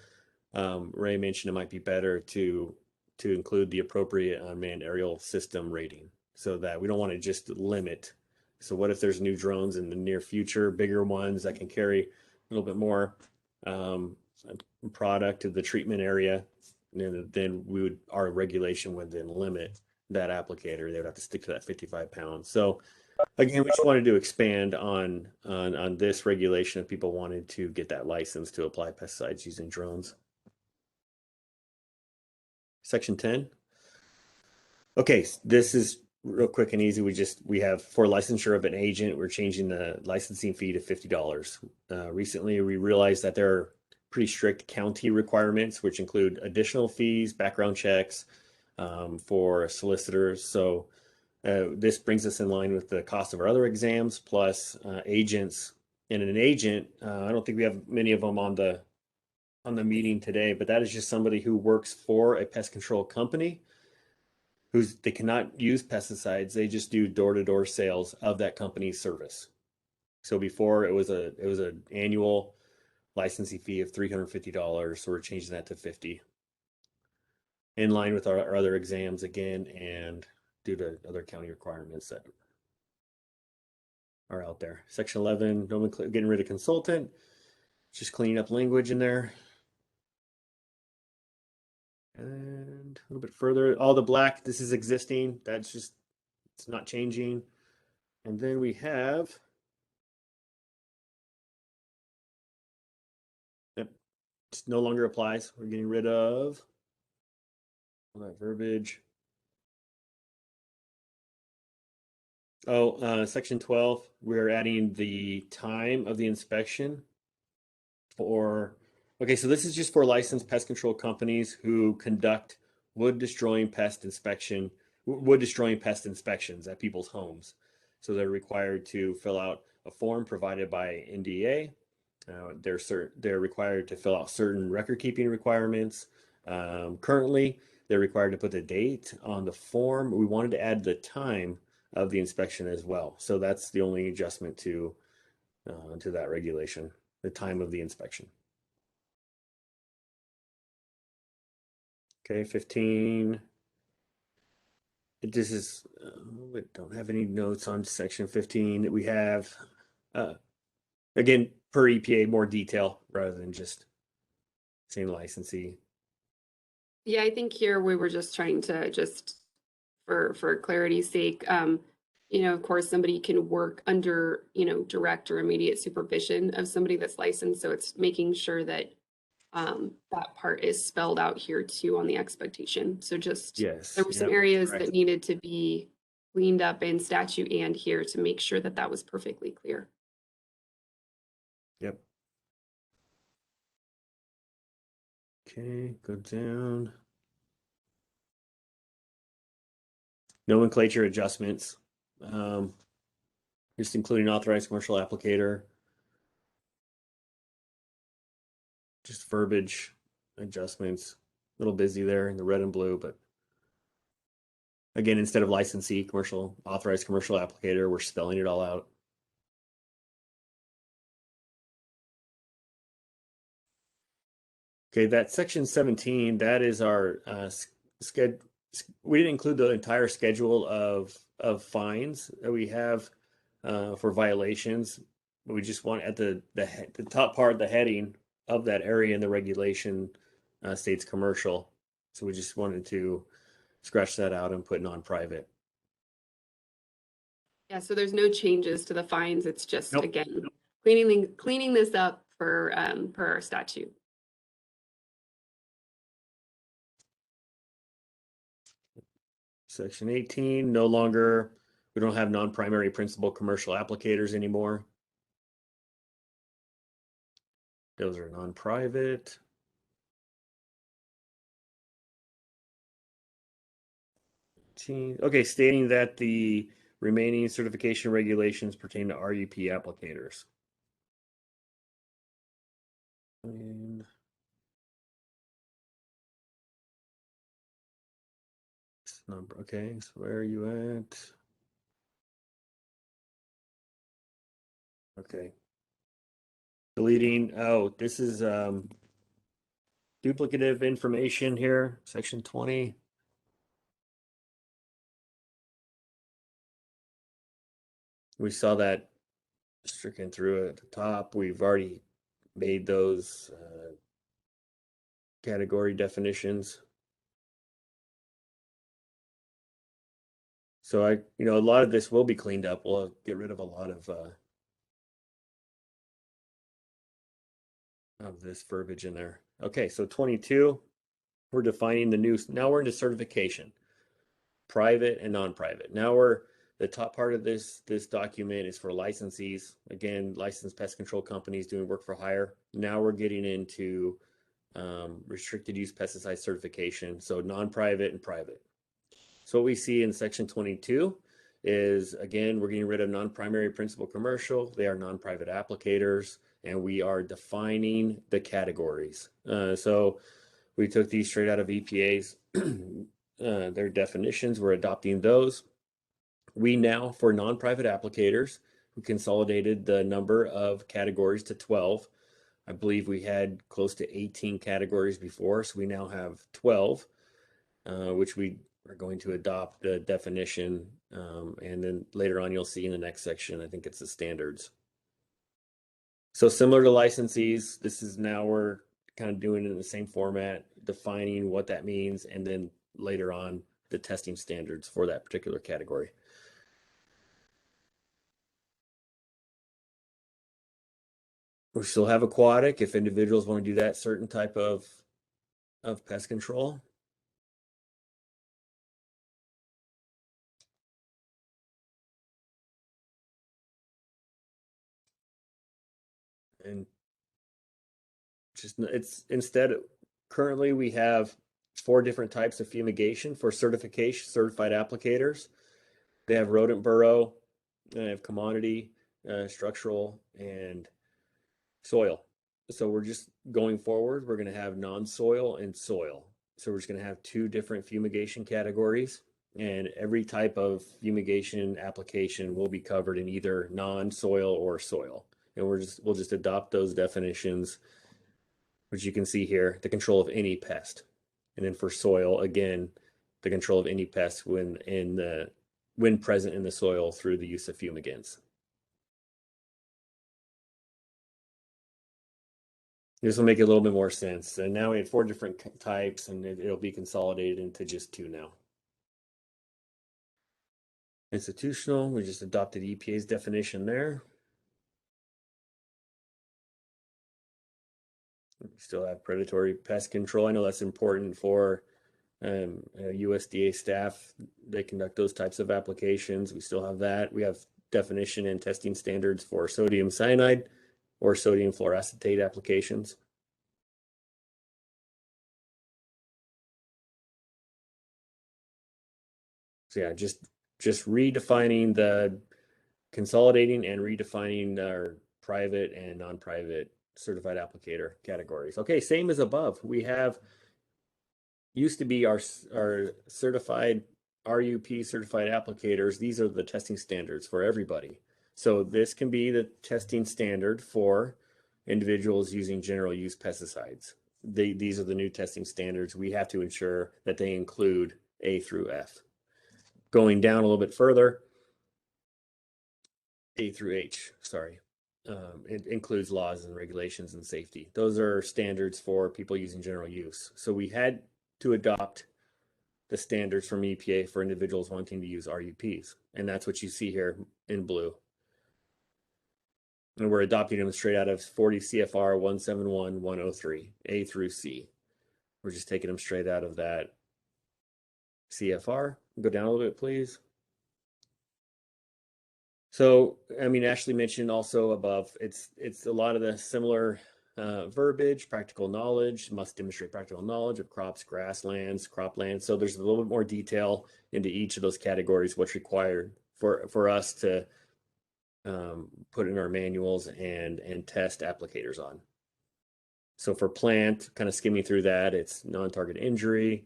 Ray mentioned it might be better to include the appropriate unmanned aerial system rating, so that we don't want to just limit. So what if there's new drones in the near future, bigger ones that can carry a little bit more product to the treatment area? And then our regulation would then limit that applicator. They would have to stick to that 55 pounds. So again, we just wanted to expand on this regulation if people wanted to get that license to apply pesticides using drones. Section 10. Okay, this is real quick and easy. We have, for licensure of an agent, we're changing the licensing fee to $50. Recently, we realized that there are pretty strict county requirements, which include additional fees, background checks for solicitors. So this brings us in line with the cost of our other exams, plus agents. And an agent, I don't think we have many of them on the meeting today, but that is just somebody who works for a pest control company they cannot use pesticides. They just do door-to-door sales of that company's service. So before it was an annual licensing fee of $350, so we're changing that to $50, in line with our other exams again, and due to other county requirements that are out there. Section 11, getting rid of consultant, just cleaning up language in there. And a little bit further, all the black, this is existing. That's just, it's not changing. And then we have, yep, it no longer applies. We're getting rid of all that verbiage. Oh, section 12, we're adding the time of the inspection for, okay, so this is just for licensed pest control companies who conduct wood destroying pest inspections at people's homes. So they're required to fill out a form provided by NDA. They're required to fill out certain record keeping requirements. Currently, they're required to put the date on the form. We wanted to add the time of the inspection as well. So that's the only adjustment to that regulation, the time of the inspection. Okay, 15. This is, we don't have any notes on section 15. We have, again, per EPA, more detail rather than just saying licensee. Yeah, I think here we were just trying to for clarity's sake, of course, somebody can work under, direct or immediate supervision of somebody that's licensed. So it's making sure that that part is spelled out here too on the expectation. So just, Yes. there were some areas that needed to be cleaned up in statute and here to make sure that that was perfectly clear. Yep. Okay, go down. Nomenclature adjustments. Just including authorized commercial applicator. Just verbiage adjustments. A little busy there in the red and blue, but Again, instead of licensee, commercial, authorized commercial applicator, we're spelling it all out. Okay, that section 17, that is our we didn't include the entire schedule of fines that we have for violations. We just want at the top part, the heading of that area in the regulation states commercial. So we just wanted to scratch that out and put non-private. Yeah, so there's no changes to the fines. It's just, Nope. again, cleaning this up for per our statute. Section 18, no longer, we don't have non-primary principal commercial applicators anymore. Those are non-private. Okay, stating that the remaining certification regulations pertain to RUP applicators. And number, okay, so where are you at? Okay. Deleting, oh, this is duplicative information here, section 20. We saw that stricken through at the top. We've already made those category definitions. So a lot of this will be cleaned up. We'll get rid of a lot of this verbiage in there. Okay, so 22, we're defining the new, now we're into certification, private and non-private. Now the top part of this document is for licensees. Again, licensed pest control companies doing work for hire. Now we're getting into restricted use pesticide certification. So non-private and private. So what we see in section 22 is, again, we're getting rid of non-primary principal commercial. They are non-private applicators, and we are defining the categories. So we took these straight out of EPA's, their definitions. We're adopting those. We now, for non-private applicators, we consolidated the number of categories to 12. I believe we had close to 18 categories before, so we now have 12, which we are going to adopt the definition. And then later on, you'll see in the next section, I think it's the standards. So similar to licensees, this is now we're kind of doing it in the same format, defining what that means, and then later on, the testing standards for that particular category. We still have aquatic if individuals want to do that certain type of pest control. And just it's instead, currently we have 4 different types of fumigation for certification, certified applicators. They have rodent burrow, they have commodity, structural, and soil. So we're just going forward, we're going to have non-soil and soil. So we're just going to have 2 different fumigation categories, and every type of fumigation application will be covered in either non-soil or soil. And we'll just adopt those definitions, which you can see here, the control of any pest. And then for soil, again, the control of any pest when present in the soil through the use of fumigants. This will make it a little bit more sense. And now we have 4 different types, and it'll be consolidated into just 2 now. Institutional, we just adopted EPA's definition there. We still have predatory pest control. I know that's important for USDA staff. They conduct those types of applications. We still have that. We have definition and testing standards for sodium cyanide or sodium fluoracetate applications. So yeah, just redefining consolidating and redefining our private and non-private certified applicator categories. Okay, same as above. We have used to be our certified RUP certified applicators, these are the testing standards for everybody. So this can be the testing standard for individuals using general use pesticides. These are the new testing standards. We have to ensure that they include A through F. Going down a little bit further, A through H, sorry. It includes laws and regulations and safety. Those are standards for people using general use. So we had to adopt the standards from EPA for individuals wanting to use RUPs. And that's what you see here in blue. And we're adopting them straight out of 40 CFR 171-103, A through C. We're just taking them straight out of that CFR. Go down a little bit, please. So, I mean, Ashley mentioned also above, it's a lot of the similar verbiage, practical knowledge, must demonstrate practical knowledge of crops, grasslands, croplands. So there's a little bit more detail into each of those categories, what's required for us to put in our manuals and test applicators on. So for plant, kind of skimming through that, it's non-target injury,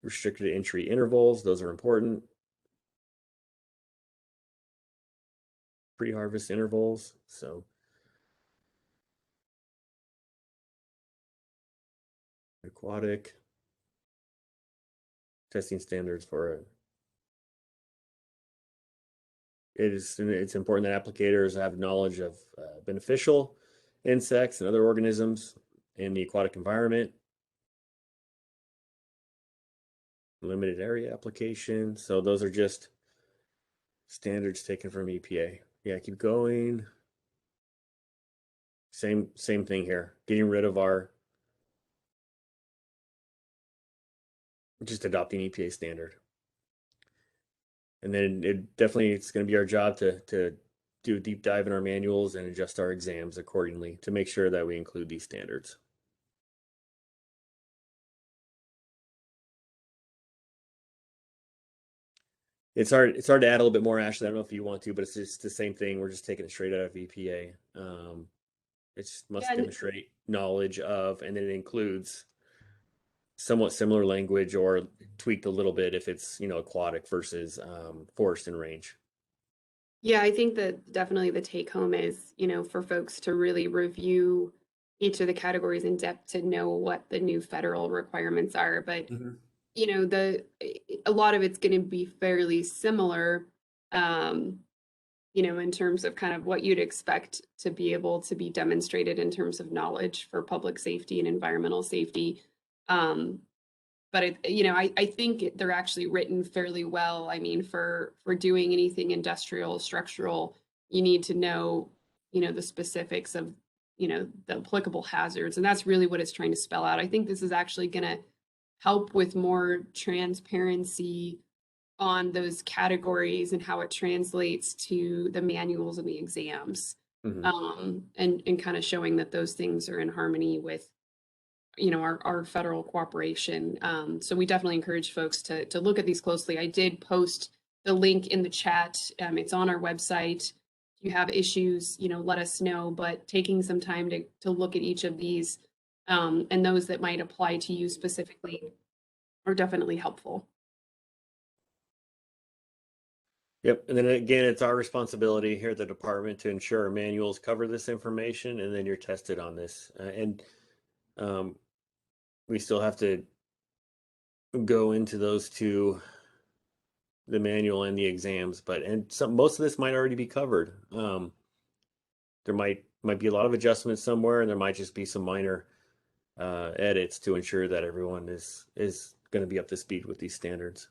restricted entry intervals, those are important. Pre-harvest intervals, so aquatic testing standards for it's important that applicators have knowledge of beneficial insects and other organisms in the aquatic environment. Limited area application, so those are just standards taken from EPA. Yeah, keep going. Same thing here. Getting rid of our just adopting EPA standard. And then it's going to be our job to do a deep dive in our manuals and adjust our exams accordingly to make sure that we include these standards. It's hard to add a little bit more, Ashley. I don't know if you want to, but it's just the same thing. We're just taking it straight out of EPA. It must demonstrate knowledge of, and then it includes somewhat similar language or tweaked a little bit if it's, aquatic versus forest and range. Yeah, I think that definitely the take home is, for folks to really review each of the categories in depth to know what the new federal requirements are. But, a lot of it's going to be fairly similar, in terms of kind of what you'd expect to be able to be demonstrated in terms of knowledge for public safety and environmental safety. But I think they're actually written fairly well. I mean, for doing anything industrial, structural, you need to know, the specifics of, the applicable hazards. And that's really what it's trying to spell out. I think this is actually going to help with more transparency on those categories and how it translates to the manuals and the exams. And kind of showing that those things are in harmony with our federal cooperation. So we definitely encourage folks to look at these closely. I did post the link in the chat. It's on our website. If you have issues, let us know, but taking some time to look at each of these and those that might apply to you specifically are definitely helpful. Yep. And then again, it's our responsibility here at the department to ensure our manuals cover this information, and then you're tested on this. We still have to go into those two, the manual and the exams, most of this might already be covered. There might be a lot of adjustments somewhere, and there might just be some minor edits to ensure that everyone is going to be up to speed with these standards.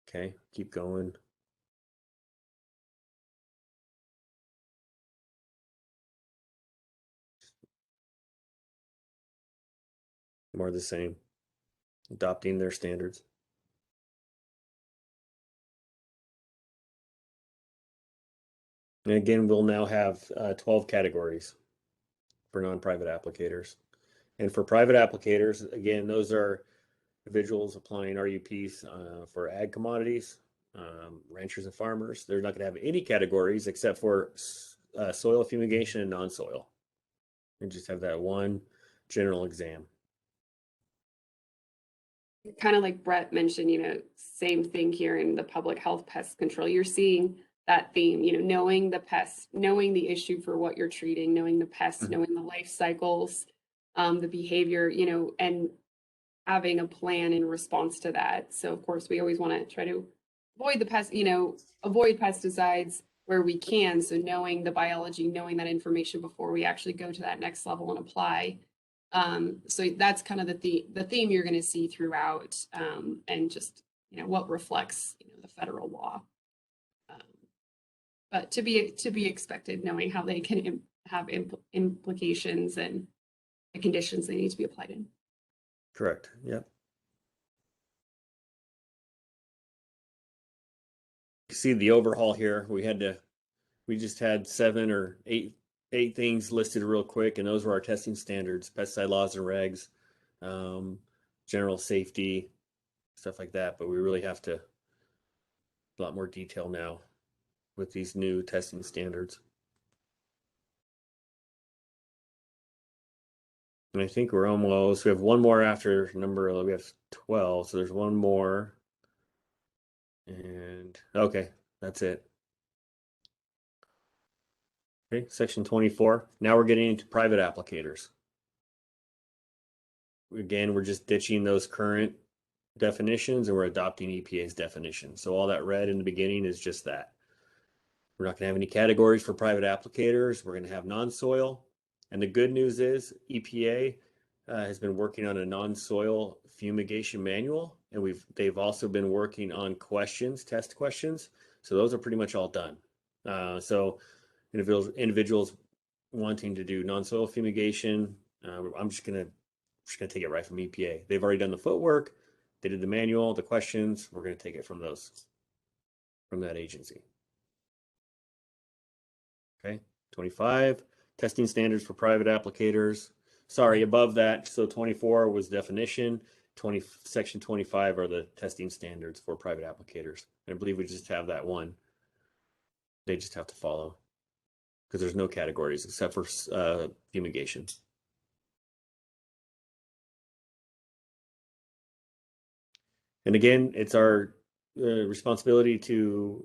Okay, keep going. More of the same, adopting their standards. And again, we'll now have 12 categories for non-private applicators. And for private applicators, again, those are individuals applying RUPs for ag commodities, ranchers and farmers. They're not going to have any categories except for soil fumigation and non-soil. And just have that one general exam. kind of like Brett mentioned, same thing here in the public health pest control. You're seeing that theme, knowing the pest, knowing the issue for what you're treating, knowing the pests, knowing the life cycles, the behavior, and having a plan in response to that. So of course, we always want to try to avoid the pest, avoid pesticides where we can. So knowing the biology, knowing that information before we actually go to that next level and apply. So that's kind of the theme you're going to see throughout, and just what reflects the federal law. But to be expected, knowing how they can have implications and the conditions they need to be applied in. Correct. Yep. You see the overhaul here. We just had 7 or 8 things listed real quick, and those were our testing standards, pesticide laws and regs, general safety, stuff like that. But we really have a lot more detail now with these new testing standards. And I think we're almost, we have one more after we have 12, so there's one more. And okay, that's it. Okay, section 24. Now we're getting into private applicators. Again, we're just ditching those current definitions and we're adopting EPA's definition. So all that red in the beginning is just that. We're not going to have any categories for private applicators. We're going to have non-soil. And the good news is EPA has been working on a non-soil fumigation manual, and they've also been working on test questions. So those are pretty much all done. So individuals wanting to do non-soil fumigation, I'm just gonna take it right from EPA. They've already done the footwork. They did the manual, the questions. We're going to take it from that agency. Okay, 25, testing standards for private applicators. Sorry, above that, so 24 was definition, section 25 are the testing standards for private applicators. And I believe we just have that one. They just have to follow, because there's no categories except for fumigation. And again, it's our responsibility to,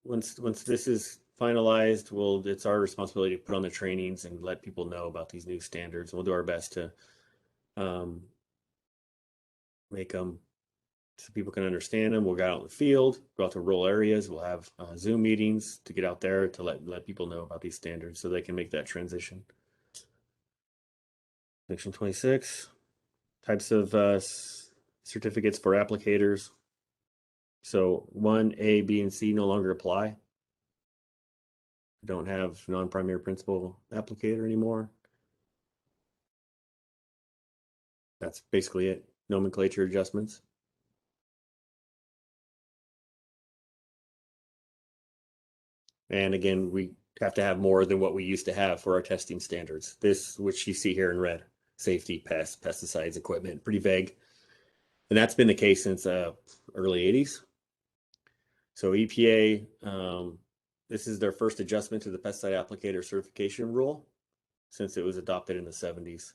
once this is finalized, it's our responsibility to put on the trainings and let people know about these new standards. We'll do our best to make them so people can understand them. We'll go out in the field, go out to rural areas. We'll have Zoom meetings to get out there to let people know about these standards so they can make that transition. Section 26, types of certificates for applicators. So 1, A, B, and C no longer apply. We don't have non-primary principal applicator anymore. That's basically it. Nomenclature adjustments. And again, we have to have more than what we used to have for our testing standards. This, which you see here in red, safety, pests, pesticides, equipment, pretty vague. And that's been the case since early 80s. So EPA, this is their first adjustment to the pesticide applicator certification rule since it was adopted in the 70s.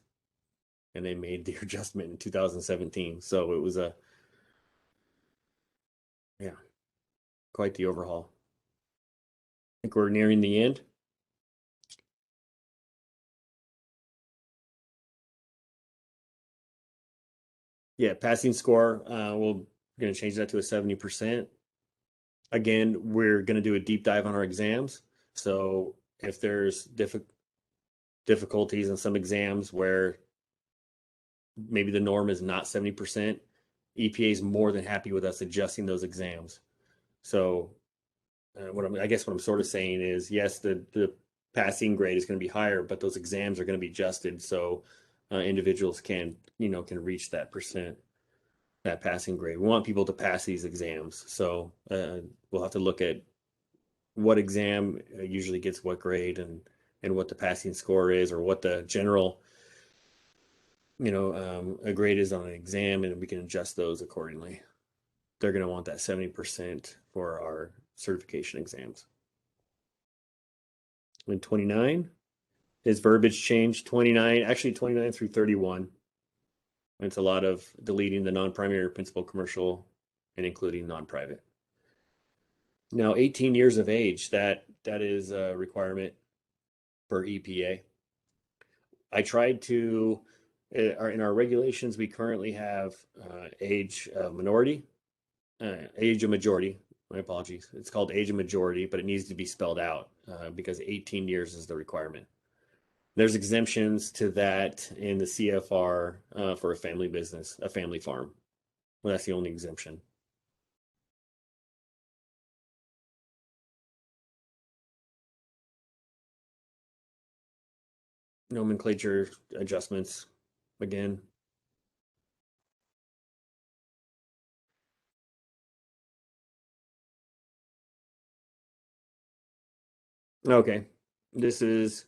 And they made the adjustment in 2017. So it was quite the overhaul. I think we're nearing the end. Yeah, passing score, we're going to change that to a 70%. Again, we're going to do a deep dive on our exams. So if there's difficulties in some exams where maybe the norm is not 70%, EPA is more than happy with us adjusting those exams. So I guess what I'm sort of saying is, yes, the passing grade is going to be higher, but those exams are going to be adjusted so individuals can reach that passing grade. We want people to pass these exams. So we'll have to look at what exam usually gets what grade and what the passing score is, or what the general a grade is on an exam, and we can adjust those accordingly. They're going to want that 70% for our certification exams. And 29 is verbiage change. 29 through 31 It's a lot of deleting the non-primary, principal, commercial, and including non-private. Now, 18 years of age, that is a requirement for EPA. I tried to, in our regulations, we currently have age minority, age of majority. My apologies. It's called age of majority, but it needs to be spelled out because 18 years is the requirement. There's exemptions to that in the CFR for a family business, a family farm. Well, that's the only exemption. Nomenclature adjustments again. Okay, this is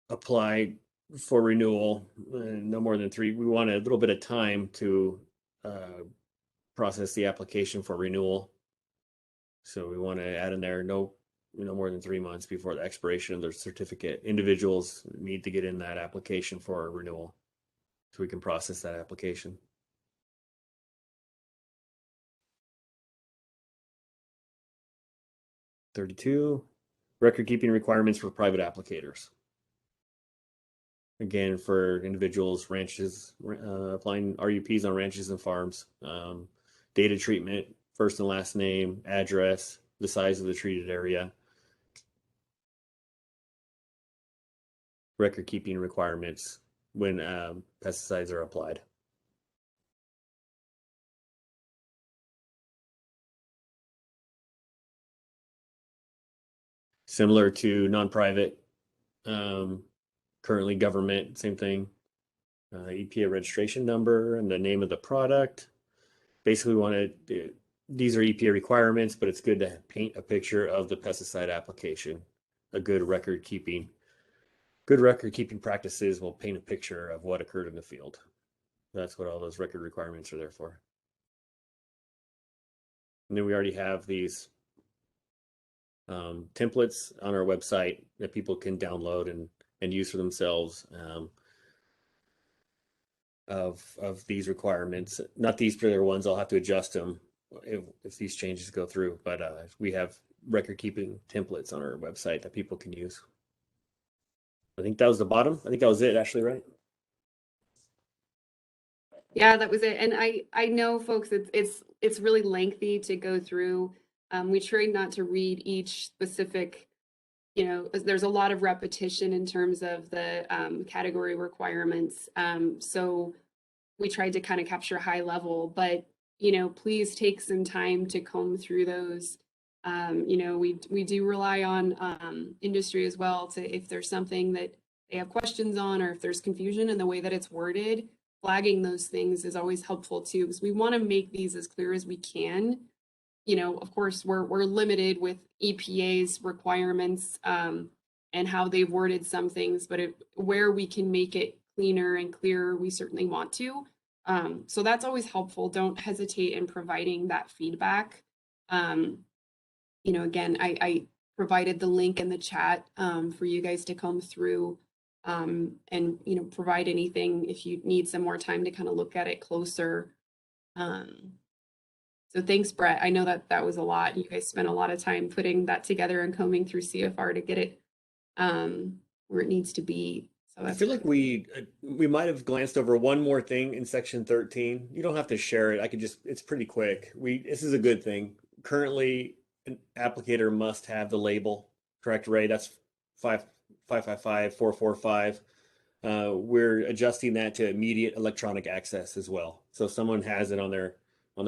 apply for renewal, no more than 3. We want a little bit of time to process the application for renewal. So we want to add in there no more than 3 months before the expiration of their certificate. Individuals need to get in that application for renewal so we can process that application. (32) record keeping requirements for private applicators. Again, for individuals, ranches, applying RUPs on ranches and farms. Data treatment, first and last name, address, the size of the treated area. Record keeping requirements when pesticides are applied. Similar to non-private, currently government, same thing. EPA registration number and the name of the product. Basically, we want to, these are EPA requirements, but it's good to paint a picture of the pesticide application. A good record keeping practices will paint a picture of what occurred in the field. That's what all those record requirements are there for. And then we already have these templates on our website that people can download and use for themselves of these requirements. Not these particular ones, I'll have to adjust them if these changes go through, but we have record keeping templates on our website that people can use. I think that was the bottom. I think that was it, Ashley, right? Yeah, that was it. And I know, folks, it's really lengthy to go through. We tried not to read each specific, there's a lot of repetition in terms of the category requirements. So we tried to kind of capture high level, but, please take some time to comb through those. We do rely on industry as well if there's something that they have questions on, or if there's confusion in the way that it's worded, flagging those things is always helpful too, because we want to make these as clear as we can. Of course, we're limited with EPA's requirements and how they've worded some things, but where we can make it cleaner and clearer, we certainly want to. So that's always helpful. Don't hesitate in providing that feedback. Again, I provided the link in the chat for you guys to come through and, provide anything if you need some more time to kind of look at it closer. So thanks, Brett. I know that was a lot. You guys spent a lot of time putting that together and combing through CFR to get it where it needs to be. So I feel like we might have glanced over one more thing in section 13. You don't have to share it. It's pretty quick. This is a good thing. Currently, an applicator must have the label, correct, Ray? That's 555-445. We're adjusting that to immediate electronic access as well. So if someone has it on their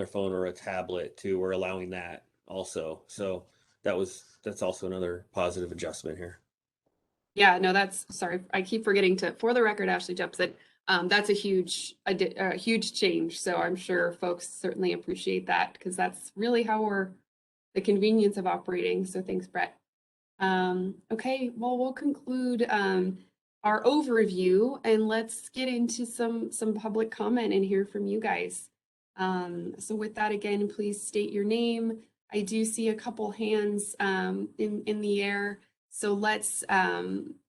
phone or a tablet too, we're allowing that also. So that's also another positive adjustment here. Yeah, no, sorry. I keep forgetting for the record, Ashley Jepson, that's a huge change. So I'm sure folks certainly appreciate that, because that's really how the convenience of operating. So thanks, Brett. Okay, well, we'll conclude our overview and let's get into some public comment and hear from you guys. So with that, again, please state your name. I do see a couple hands in the air. So let's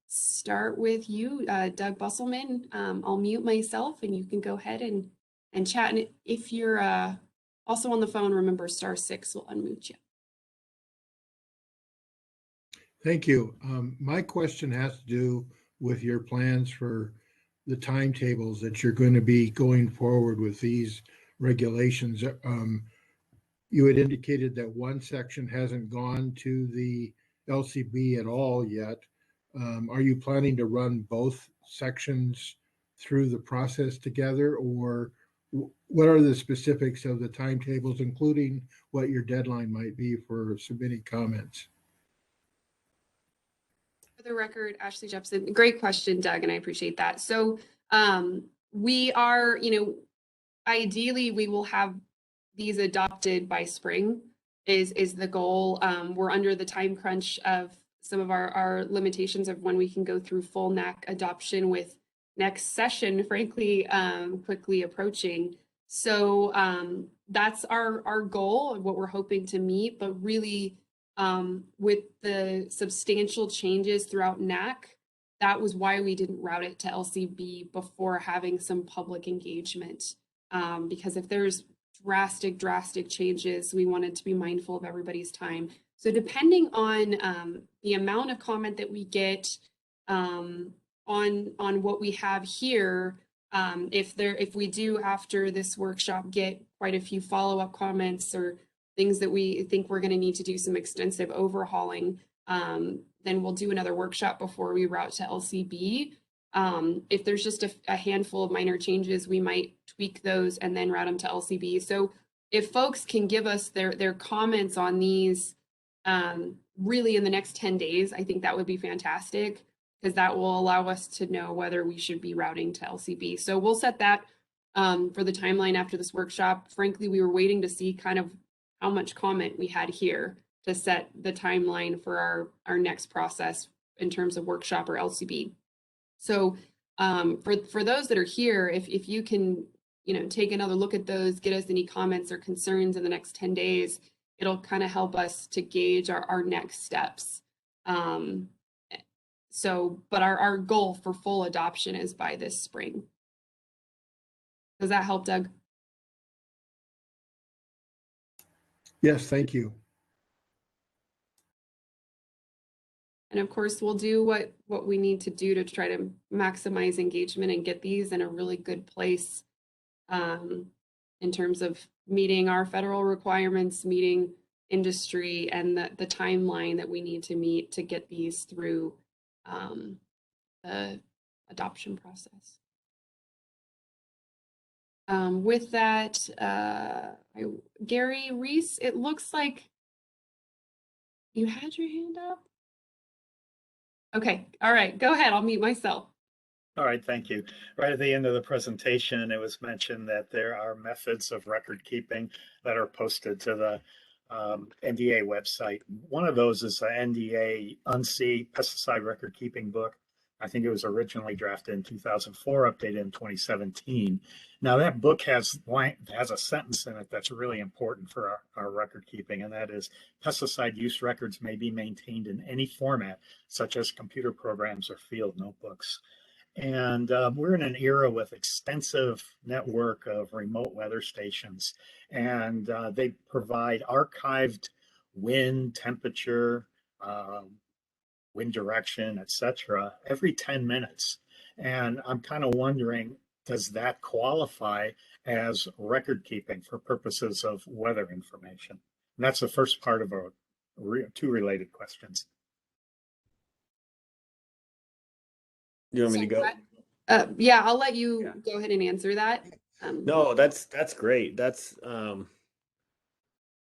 start with you, Doug Busselman. I'll mute myself and you can go ahead and chat. And if you're also on the phone, remember *6 will unmute you. Thank you. My question has to do with your plans for the timetables that you're going to be going forward with these regulations. You had indicated that one section hasn't gone to the LCB at all yet. Are you planning to run both sections through the process together, or what are the specifics of the timetables, including what your deadline might be for submitting comments? For the record, Ashley Jepson, great question, Doug, and I appreciate that. So we are, ideally we will have these adopted by spring is the goal. We're under the time crunch of some of our limitations of when we can go through full NAC adoption with next session, frankly, quickly approaching. So that's our goal of what we're hoping to meet, but really with the substantial changes throughout NAC, that was why we didn't route it to LCB before having some public engagement. Because if there's drastic changes, we wanted to be mindful of everybody's time. So depending on the amount of comment that we get on what we have here, if we do after this workshop get quite a few follow-up comments or things that we think we're going to need to do some extensive overhauling, then we'll do another workshop before we route to LCB. If there's just a handful of minor changes, we might tweak those and then route them to LCB. So if folks can give us their comments on these really in the next 10 days, I think that would be fantastic, because that will allow us to know whether we should be routing to LCB. So we'll set that for the timeline after this workshop. Frankly, we were waiting to see kind of how much comment we had here to set the timeline for our next process in terms of workshop or LCB. So for those that are here, if you can, take another look at those, get us any comments or concerns in the next 10 days, it'll kind of help us to gauge our next steps. But our goal for full adoption is by this spring. Does that help, Doug? Yes, thank you. And of course, we'll do what we need to do to try to maximize engagement and get these in a really good place in terms of meeting our federal requirements, meeting industry, and the timeline that we need to meet to get these through the adoption process. With that, Gary Reese, it looks like you had your hand up. Okay, all right, go ahead, I'll mute myself. All right, thank you. Right at the end of the presentation, it was mentioned that there are methods of record keeping that are posted to the NDA website. One of those is the NDA UNC pesticide record keeping book. I think it was originally drafted in 2004, updated in 2017. Now that book has a sentence in it that's really important for our record keeping, and that is pesticide use records may be maintained in any format, such as computer programs or field notebooks. And we're in an era with extensive network of remote weather stations, and they provide archived wind, temperature, wind direction, etc., every 10 minutes. And I'm kind of wondering, does that qualify as record keeping for purposes of weather information? And that's the first part of two related questions. You want me to go? Yeah, I'll let you go ahead and answer that. No, that's great. That's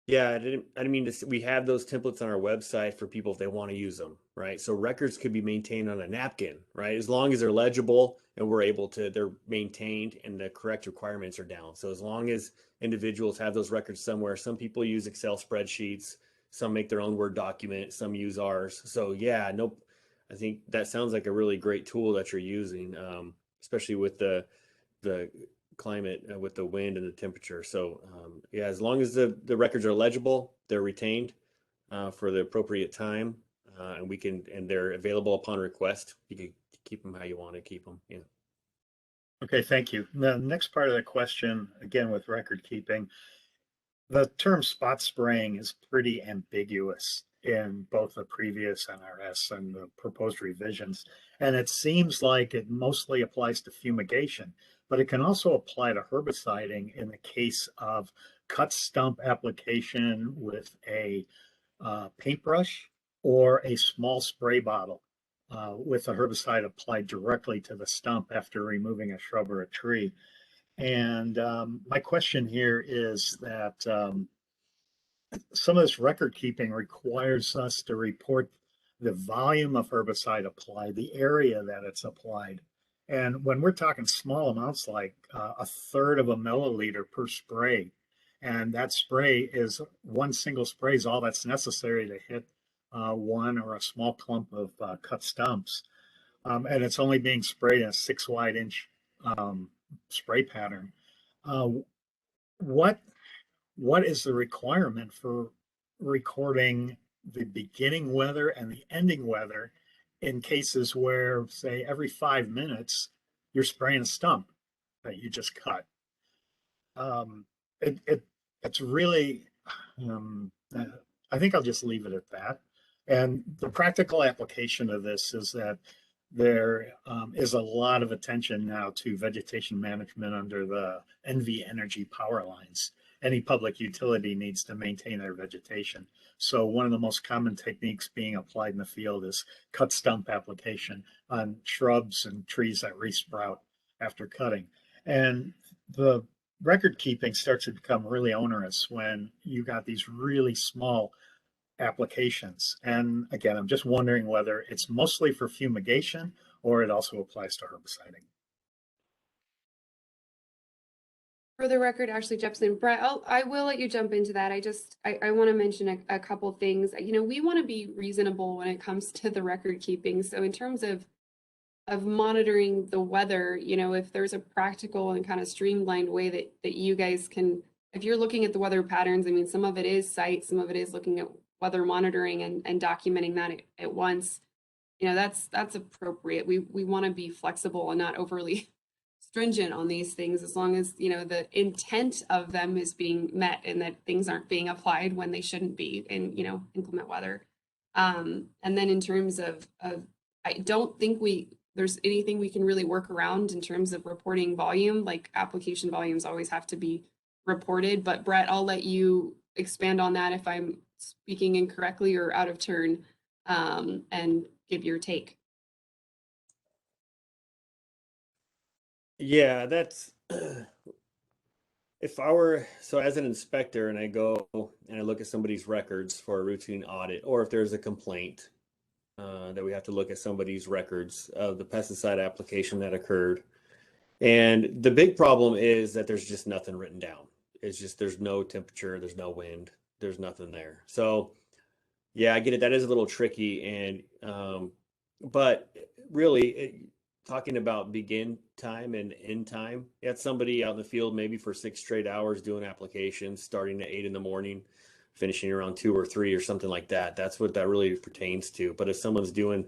yeah, I didn't mean to. We have those templates on our website for people if they want to use them, right? So records could be maintained on a napkin, right? As long as they're legible and they're maintained and the correct requirements are down. So as long as individuals have those records somewhere, some people use Excel spreadsheets, some make their own Word document, some use ours. So yeah, nope. I think that sounds like a really great tool that you're using, especially with the climate, with the wind and the temperature. So yeah, as long as the records are legible, they're retained for the appropriate time, and and they're available upon request. You can keep them how you want to keep them. Yeah. Okay, thank you. The next part of the question, again with record keeping, the term spot spraying is pretty ambiguous in both the previous NRS and the proposed revisions. And it seems like it mostly applies to fumigation, but it can also apply to herbiciding in the case of cut stump application with a paintbrush or a small spray bottle with a herbicide applied directly to the stump after removing a shrub or a tree. And my question here is that some of this record keeping requires us to report the volume of herbicide applied, the area that it's applied. And when we're talking small amounts like a third of a milliliter per spray, and that spray is one single spray is all that's necessary to hit one or a small clump of cut stumps. And it's only being sprayed in a 6 wide inch spray pattern. What is the requirement for recording the beginning weather and the ending weather in cases where, say, every 5 minutes you're spraying a stump that you just cut? It's really, I think I'll just leave it at that. And the practical application of this is that there is a lot of attention now to vegetation management under the NV Energy power lines. Any public utility needs to maintain their vegetation. So one of the most common techniques being applied in the field is cut stump application on shrubs and trees that resprout after cutting. And the record keeping starts to become really onerous when you got these really small applications. And again, I'm just wondering whether it's mostly for fumigation or it also applies to herbiciding. For the record, Ashley Jepson, Brett, I will let you jump into that. I want to mention a couple things. You know, we want to be reasonable when it comes to the record keeping. So in terms of monitoring the weather, you know, if there's a practical and kind of streamlined way that you guys can, if you're looking at the weather patterns, I mean, some of it is sight, some of it is looking at weather monitoring and documenting that at once. You know, that's appropriate. We want to be flexible and not overly stringent on these things, as long as, you know, the intent of them is being met and that things aren't being applied when they shouldn't be in, you know, inclement weather. And then in terms of I don't think there's anything we can really work around in terms of reporting volume. Like application volumes always have to be reported, but Brett, I'll let you expand on that if I'm speaking incorrectly or out of turn, and give your take. Yeah, that's if I were, so as an inspector and I go and I look at somebody's records for a routine audit, or if there's a complaint that we have to look at somebody's records of the pesticide application that occurred. And the big problem is that there's just nothing written down. It's just, there's no temperature, there's no wind, there's nothing there. So yeah, I get it. That is a little tricky. And, but really, talking about begin time and end time, you had somebody out in the field maybe for 6 straight hours doing applications, starting at 8 in the morning, finishing around 2 or 3 or something like that. That's what that really pertains to. But if someone's doing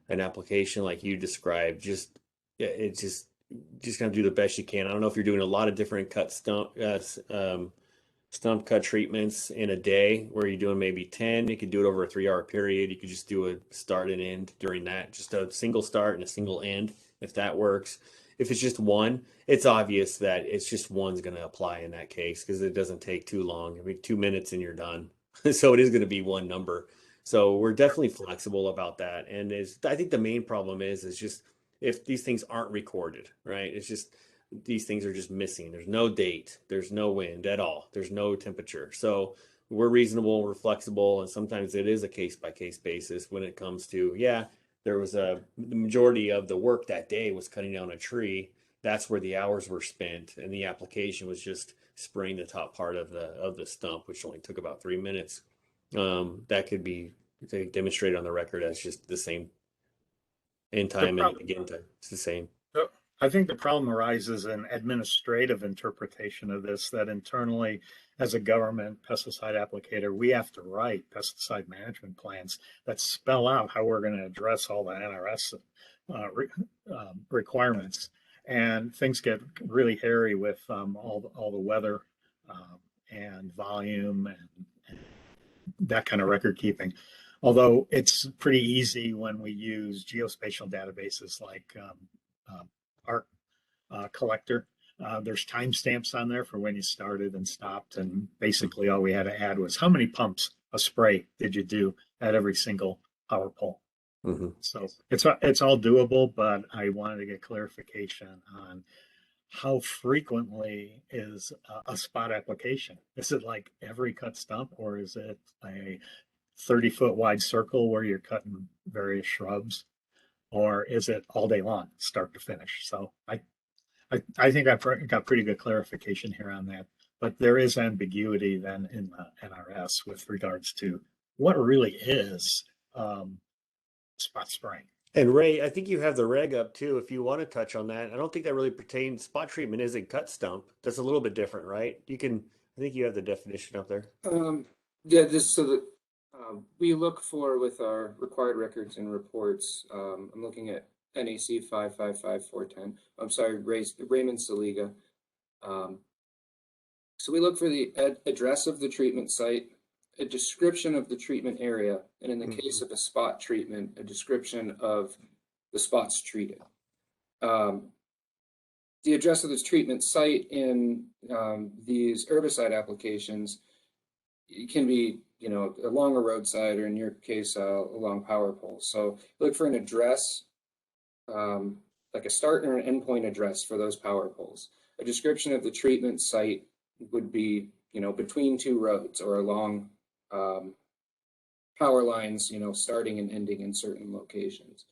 an application like you described, just gonna do the best you can. I don't know if you're doing a lot of different stump cut treatments in a day, where you're doing maybe 10. You could do it over a 3-hour period. You could just do a start and end during that, just a single start and a single end, if that works. If it's just one, it's obvious that it's just one's going to apply in that case, because it doesn't take too long. I mean, 2 minutes and you're done. So it is going to be one number. So we're definitely flexible about that. And I think the main problem is just if these things aren't recorded, right? It's just, these things are just missing. There's no date, there's no wind at all, there's no temperature. So we're reasonable, we're flexible, and sometimes it is a case by case basis when it comes to, yeah, there was the majority of the work that day was cutting down a tree. That's where the hours were spent, and the application was just spraying the top part of the stump, which only took about 3 minutes. That could be demonstrated on the record as just the same end time and begin time. It's the same. I think the problem arises in administrative interpretation of this, that internally, as a government pesticide applicator, we have to write pesticide management plans that spell out how we're going to address all the NRS requirements. And things get really hairy with all the weather and volume and that kind of record keeping. Although it's pretty easy when we use geospatial databases like ARC collector. There's timestamps on there for when you started and stopped, and basically all we had to add was how many pumps a spray did you do at every single power pole. Mm-hmm. So it's all doable, but I wanted to get clarification on how frequently is a spot application. Is it like every cut stump, or is it a 30-foot wide circle where you're cutting various shrubs, or is it all day long, start to finish? So I think I've got pretty good clarification here on that, but there is ambiguity then in the NRS with regards to what really is spot spraying. And Ray, I think you have the reg up too, if you want to touch on that. I don't think that really pertains, spot treatment isn't cut stump. That's a little bit different, right? I think you have the definition up there. Yeah, just so that we look for with our required records and reports. I'm looking at NAC 555410. I'm sorry, Raymond Saliga. So we look for the address of the treatment site, a description of the treatment area, and in the case of a spot treatment, a description of the spots treated. The address of this treatment site in these herbicide applications, it can be, along a roadside, or in your case, along power poles. So look for an address, like a start and an endpoint address for those power poles. A description of the treatment site would be, between two roads or along power lines, starting and ending in certain locations.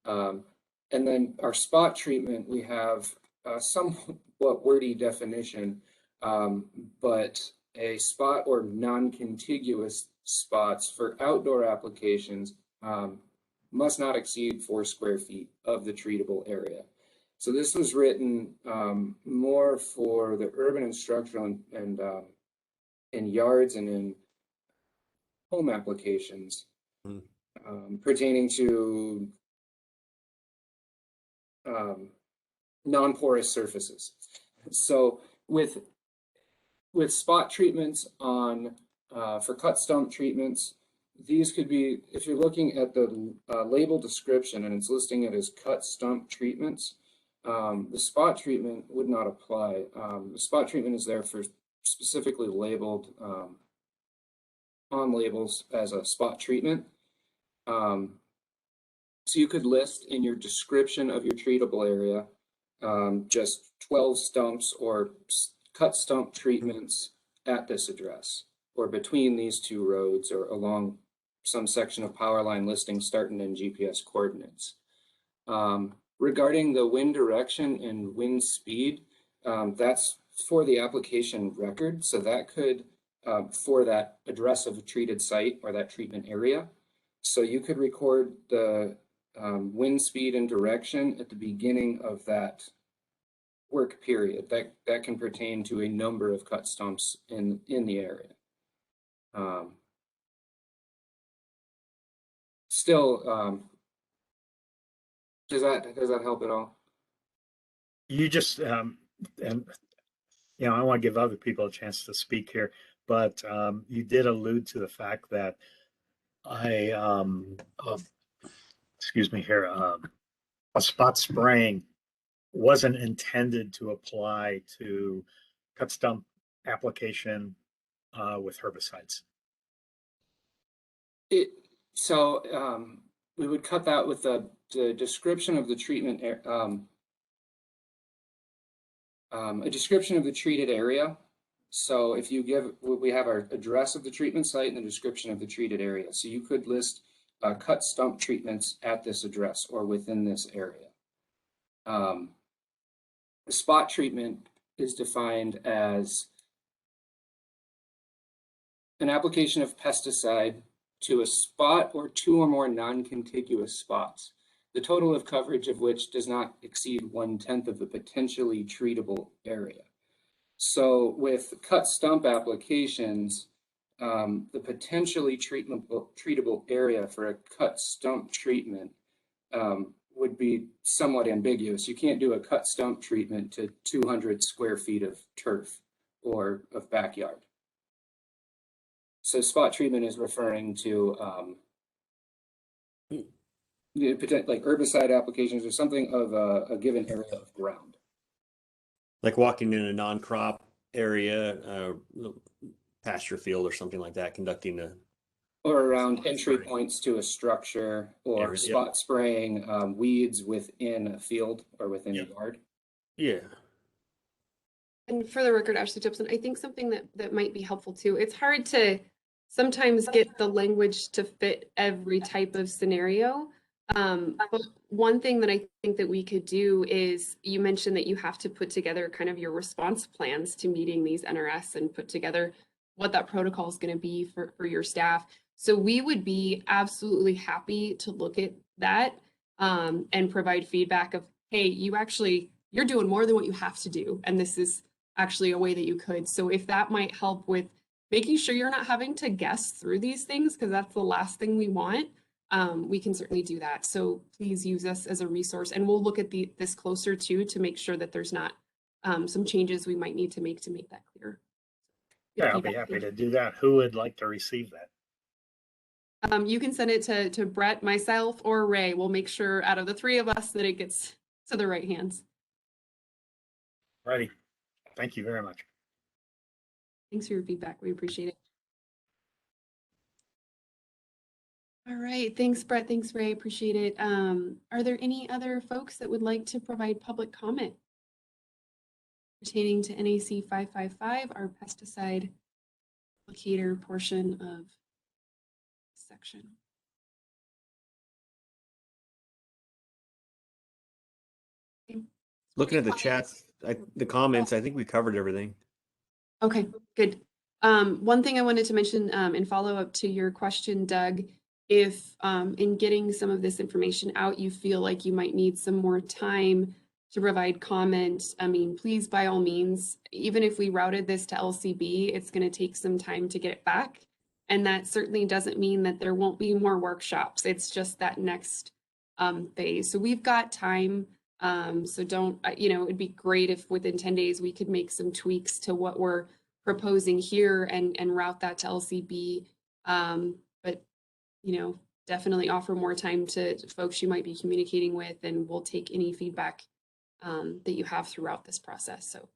And then our spot treatment, we have a somewhat wordy definition, but a spot or non-contiguous spots for outdoor applications must not exceed 4 square feet of the treatable area. So this was written more for the urban and structural and in yards and in home applications pertaining to non-porous surfaces. So with spot treatments on for cut stump treatments, these could be, if you're looking at the label description and it's listing it as cut stump treatments, the spot treatment would not apply. The spot treatment is there for specifically labeled on labels as a spot treatment. So you could list in your description of your treatable area just 12 stumps or cut stump treatments at this address, or between these two roads, or along some section of power line listing starting in GPS coordinates. Regarding the wind direction and wind speed, that's for the application record. So that could, for that address of a treated site or that treatment area. So you could record the wind speed and direction at the beginning of that work period. That can pertain to a number of cut stumps in the area. Still, does that help at all? You just and I want to give other people a chance to speak here, but you did allude to the fact that excuse me here, a spot spraying wasn't intended to apply to cut stump application with herbicides. So we would cut that with the description of the treatment, a description of the treated area. So if you give, we have our address of the treatment site and the description of the treated area. So you could list cut stump treatments at this address or within this area. The spot treatment is defined as an application of pesticide to a spot or two or more non-contiguous spots. the total of coverage of which does not exceed 1/10 of the potentially treatable area. So with cut stump applications, the potentially treatable area for a cut stump treatment would be somewhat ambiguous. You can't do a cut stump treatment to 200 square feet of turf or of backyard. So spot treatment is referring to like herbicide applications or something of a given area of ground. Like walking in a non-crop area, pasture field or something like that, conducting a Or around spot entry spraying. points to a structure, or Area, spot spraying weeds within a field or within a yard. Yeah. And for the record, Ashley Gibson, I think something that might be helpful too, it's hard to sometimes get the language to fit every type of scenario. But one thing that I think that we could do is, you mentioned that you have to put together kind of your response plans to meeting these NRS and put together what that protocol is going to be for your staff. So we would be absolutely happy to look at that and provide feedback of, hey, you're doing more than what you have to do. And this is actually a way that you could. So if that might help with making sure you're not having to guess through these things, because that's the last thing we want, we can certainly do that. So please use us as a resource, and we'll look at this closer too to make sure that there's not some changes we might need to make that clear. Yeah, I'll be happy to do that. Who would like to receive that? You can send it to Brett, myself, or Ray. We'll make sure out of the three of us that it gets to the right hands. Righty. Thank you very much. Thanks for your feedback. We appreciate it. All right. Thanks, Brett. Thanks, Ray. Appreciate it. Are there any other folks that would like to provide public comment pertaining to NAC 555, our pesticide applicator portion of section? Looking at the chats, the comments, I think we covered everything. Okay, good. One thing I wanted to mention in follow up to your question, Doug, if in getting some of this information out, you feel like you might need some more time to provide comment, I mean, please, by all means, even if we routed this to LCB, it's going to take some time to get it back. And that certainly doesn't mean that there won't be more workshops. It's just that next phase. So we've got time. So don't, it'd be great if within 10 days we could make some tweaks to what we're proposing here and route that to LCB. But, definitely offer more time to folks you might be communicating with, and we'll take any feedback that you have throughout this process. So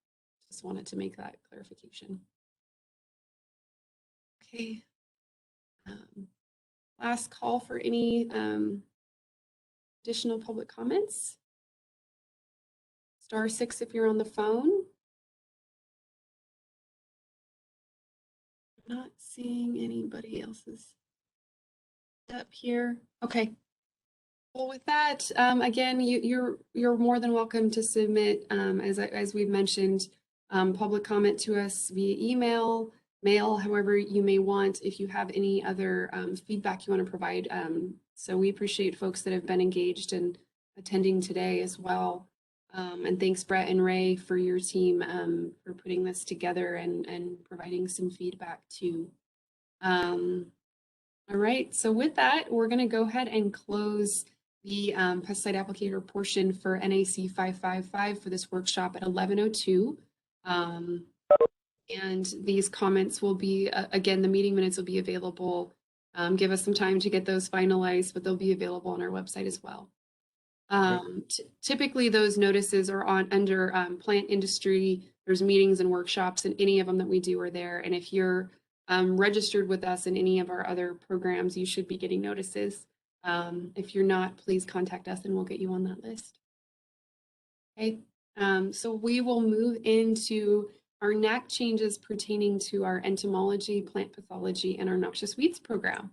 just wanted to make that clarification. Okay. Last call for any additional public comments. *6 if you're on the phone. I'm not seeing anybody else's up here. Okay. Well, with that, again, you're more than welcome to submit, as we've mentioned, public comment to us via email, mail, however you may want, if you have any other feedback you want to provide. So we appreciate folks that have been engaged and attending today as well. And thanks, Brett and Ray, for your team for putting this together and providing some feedback too. All right, so with that, we're going to go ahead and close the pesticide applicator portion for NAC 555 for this workshop at 11:02. And these comments will be, again, the meeting minutes will be available. Give us some time to get those finalized, but they'll be available on our website as well. Typically, those notices are under plant industry. There's meetings and workshops, and any of them that we do are there. And if you're registered with us in any of our other programs, you should be getting notices. If you're not, please contact us and we'll get you on that list. Okay, so we will move into our NAC changes pertaining to our entomology, plant pathology, and our noxious weeds program.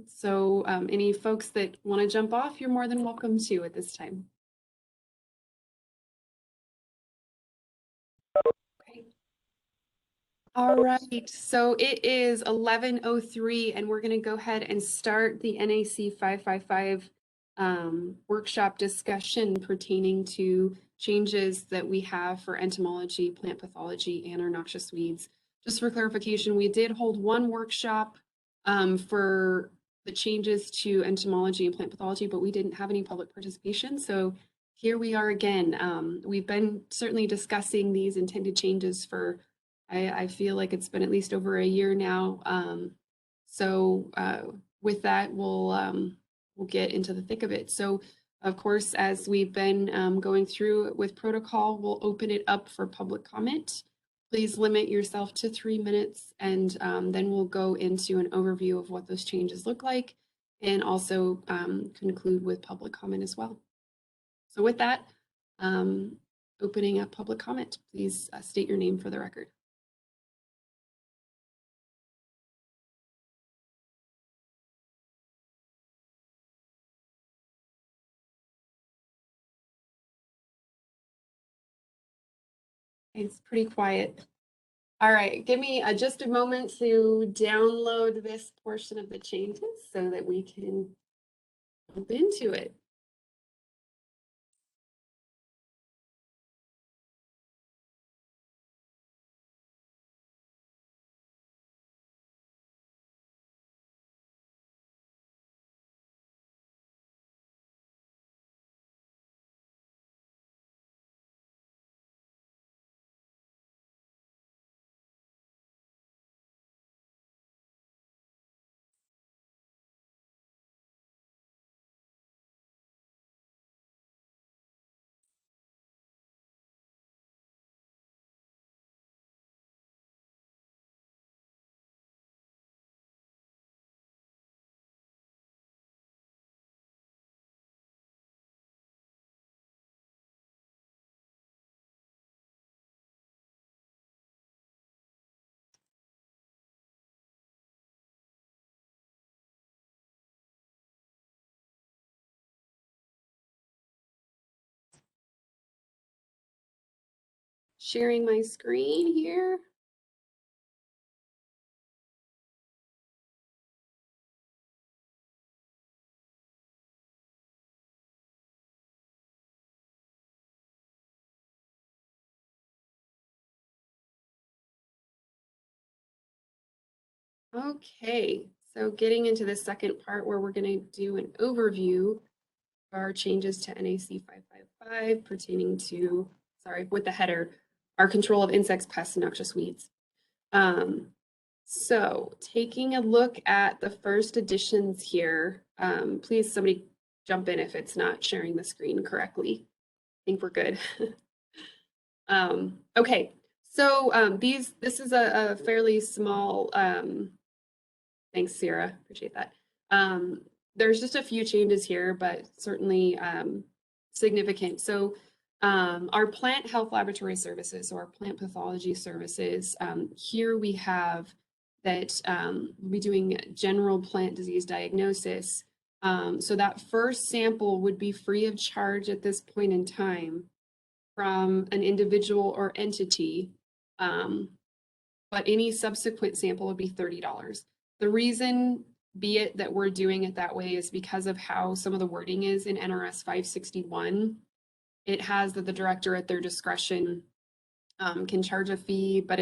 So any folks that want to jump off, you're more than welcome to at this time. Okay. All right, so it is 11:03 and we're going to go ahead and start the NAC 555 workshop discussion pertaining to changes that we have for entomology, plant pathology, and our noxious weeds. Just for clarification, we did hold one workshop for the changes to entomology and plant pathology, but we didn't have any public participation. So here we are again. We've been certainly discussing these intended changes for, I feel like it's been at least over a year now. With that, we'll get into the thick of it. So of course, as we've been going through with protocol, we'll open it up for public comment. Please limit yourself to 3 minutes, and then we'll go into an overview of what those changes look like, and also conclude with public comment as well. So with that, opening up public comment, please state your name for the record. It's pretty quiet. All right, give me just a moment to download this portion of the changes so that we can jump into it. Sharing my screen here. Okay, so getting into the second part where we're going to do an overview of our changes to NAC 555 pertaining to, sorry, with the header, our control of insects, pests, and noxious weeds. So taking a look at the first additions here, please somebody jump in if it's not sharing the screen correctly. I think we're good. Okay, so this is a fairly small, thanks, Sarah, appreciate that. There's just a few changes here, but certainly significant. So our plant health laboratory services or plant pathology services, here we have that we'll be doing general plant disease diagnosis. So that first sample would be free of charge at this point in time from an individual or entity, but any subsequent sample would be $30. The reason be it that we're doing it that way is because of how some of the wording is in NRS 561. It has that the director at their discretion can charge a fee, but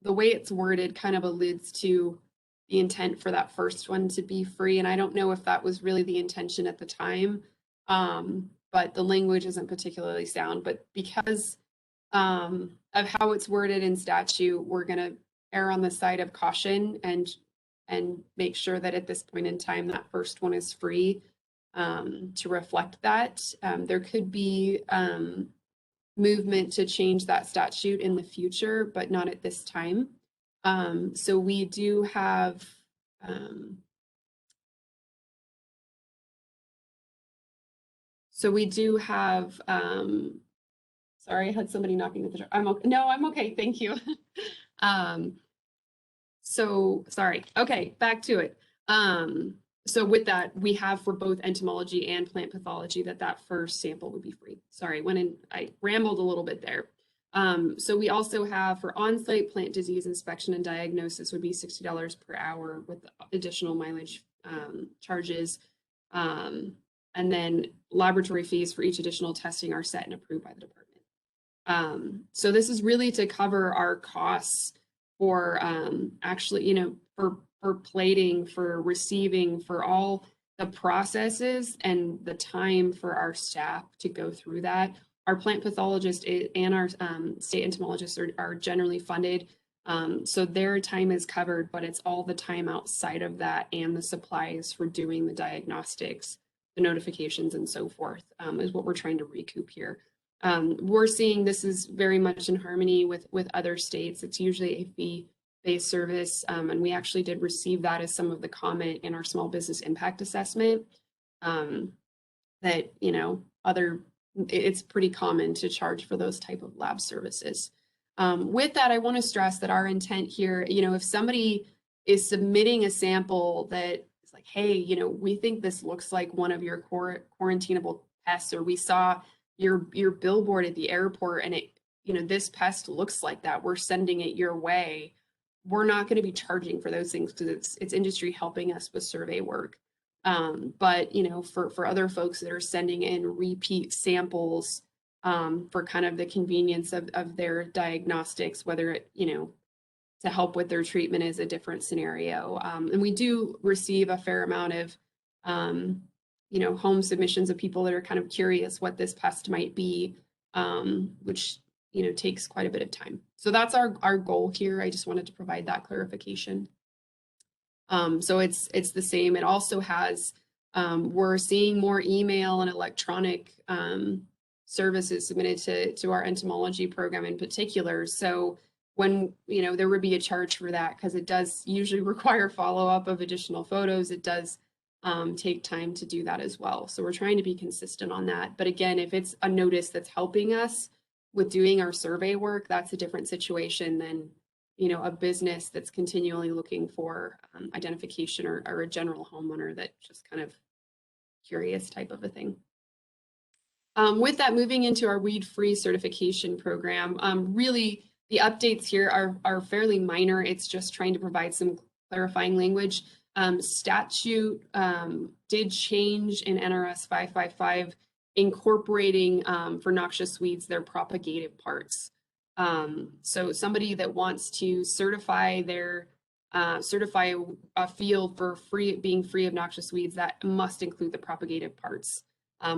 the way it's worded kind of alludes to the intent for that first one to be free. And I don't know if that was really the intention at the time, but the language isn't particularly sound. But because of how it's worded in statute, we're going to err on the side of caution and make sure that at this point in time, that first one is free to reflect that. There could be movement to change that statute in the future, but not at this time. So we do have sorry, I had somebody knocking at the door. I'm okay, thank you. So sorry. Okay, back to it. So with that, we have for both entomology and plant pathology that first sample would be free. Sorry, I rambled a little bit there. So we also have for on-site plant disease inspection and diagnosis would be $60 per hour with additional mileage charges. And then laboratory fees for each additional testing are set and approved by the department. So this is really to cover our costs for actually, you know, for plating, for receiving, for all the processes and the time for our staff to go through that. Our plant pathologist and our state entomologists are generally funded. So their time is covered, but it's all the time outside of that and the supplies for doing the diagnostics, the notifications and so forth is what we're trying to recoup here. We're seeing this is very much in harmony with other states. It's usually a fee-based service, and we actually did receive that as some of the comment in our small business impact assessment, that, you know, it's pretty common to charge for those type of lab services. With that, I want to stress that our intent here, you know, if somebody is submitting a sample that is like, hey, you know, we think this looks like one of your quarantinable pests, or we saw your billboard at the airport and it, you know, this pest looks like that, we're sending it your way. We're not going to be charging for those things because it's industry helping us with survey work. But, you know, for other folks that are sending in repeat samples for kind of the convenience of their diagnostics, whether it, you know, to help with their treatment is a different scenario. And we do receive a fair amount of, you know, home submissions of people that are kind of curious what this pest might be, which, you know, takes quite a bit of time. So that's our goal here. I just wanted to provide that clarification. So it's the same. It also has, we're seeing more email and electronic services submitted to our entomology program in particular. So when, you know, there would be a charge for that because it does usually require follow-up of additional photos. It does take time to do that as well. So we're trying to be consistent on that. But again, if it's a notice that's helping us with doing our survey work, that's a different situation than, you know, a business that's continually looking for identification or a general homeowner that just kind of curious type of a thing. With that, moving into our weed-free certification program, really the updates here are fairly minor. It's just trying to provide some clarifying language. Statute did change in NRS 555, incorporating for noxious weeds their propagated parts. So somebody that wants to certify a field for being free of noxious weeds, that must include the propagated parts.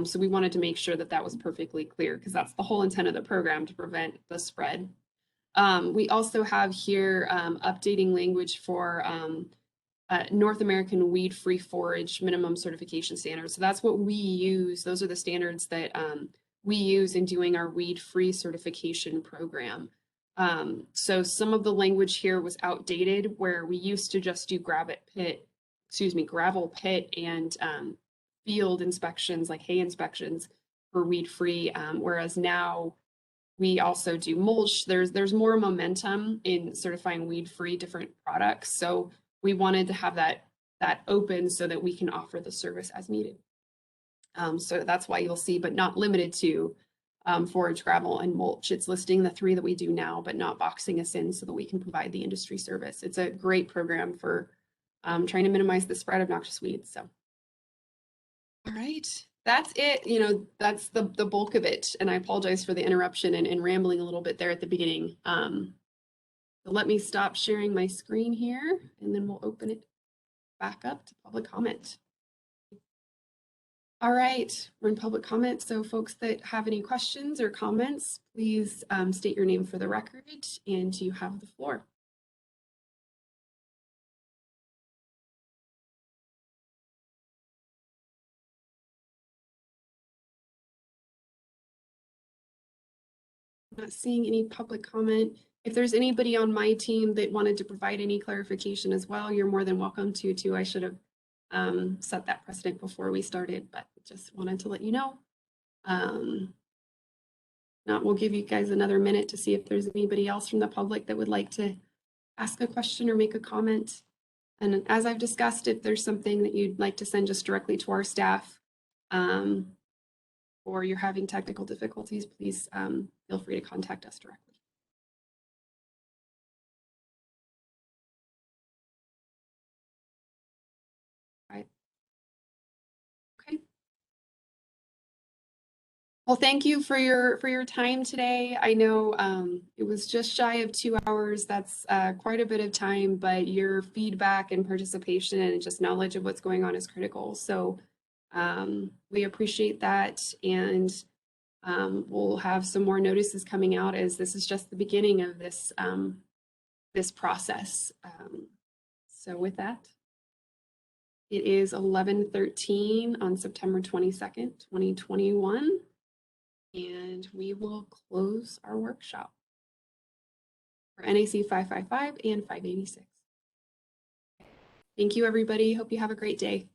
So we wanted to make sure that that was perfectly clear because that's the whole intent of the program, to prevent the spread. We also have here updating language for North American weed-free forage minimum certification standards. So that's what we use. Those are the standards that we use in doing our weed-free certification program. So some of the language here was outdated, where we used to just do gravel pit and field inspections, like hay inspections for weed-free, whereas now we also do mulch. There's more momentum in certifying weed-free different products. So we wanted to have that open so that we can offer the service as needed. So that's why you'll see, but not limited to, forage, gravel, and mulch. It's listing the 3 that we do now, but not boxing us in so that we can provide the industry service. It's a great program for trying to minimize the spread of noxious weeds. So, all right, that's it. You know, that's the bulk of it. And I apologize for the interruption and rambling a little bit there at the beginning. So let me stop sharing my screen here, and then we'll open it back up to public comment. All right, we're in public comment. So folks that have any questions or comments, please state your name for the record, and you have the floor. I'm not seeing any public comment. If there's anybody on my team that wanted to provide any clarification as well, you're more than welcome to. I should have set that precedent before we started, but just wanted to let you know. We'll give you guys another minute to see if there's anybody else from the public that would like to ask a question or make a comment. And as I've discussed, if there's something that you'd like to send just directly to our staff, or you're having technical difficulties, please feel free to contact us directly. All right. Okay. Well, thank you for your time today. I know it was just shy of 2 hours. That's quite a bit of time, but your feedback and participation and just knowledge of what's going on is critical. So we appreciate that, and we'll have some more notices coming out, as this is just the beginning of this this process. So with that, it is 11:13 on September 22nd, 2021. And we will close our workshop for NAC 555 and 586. Thank you, everybody. Hope you have a great day.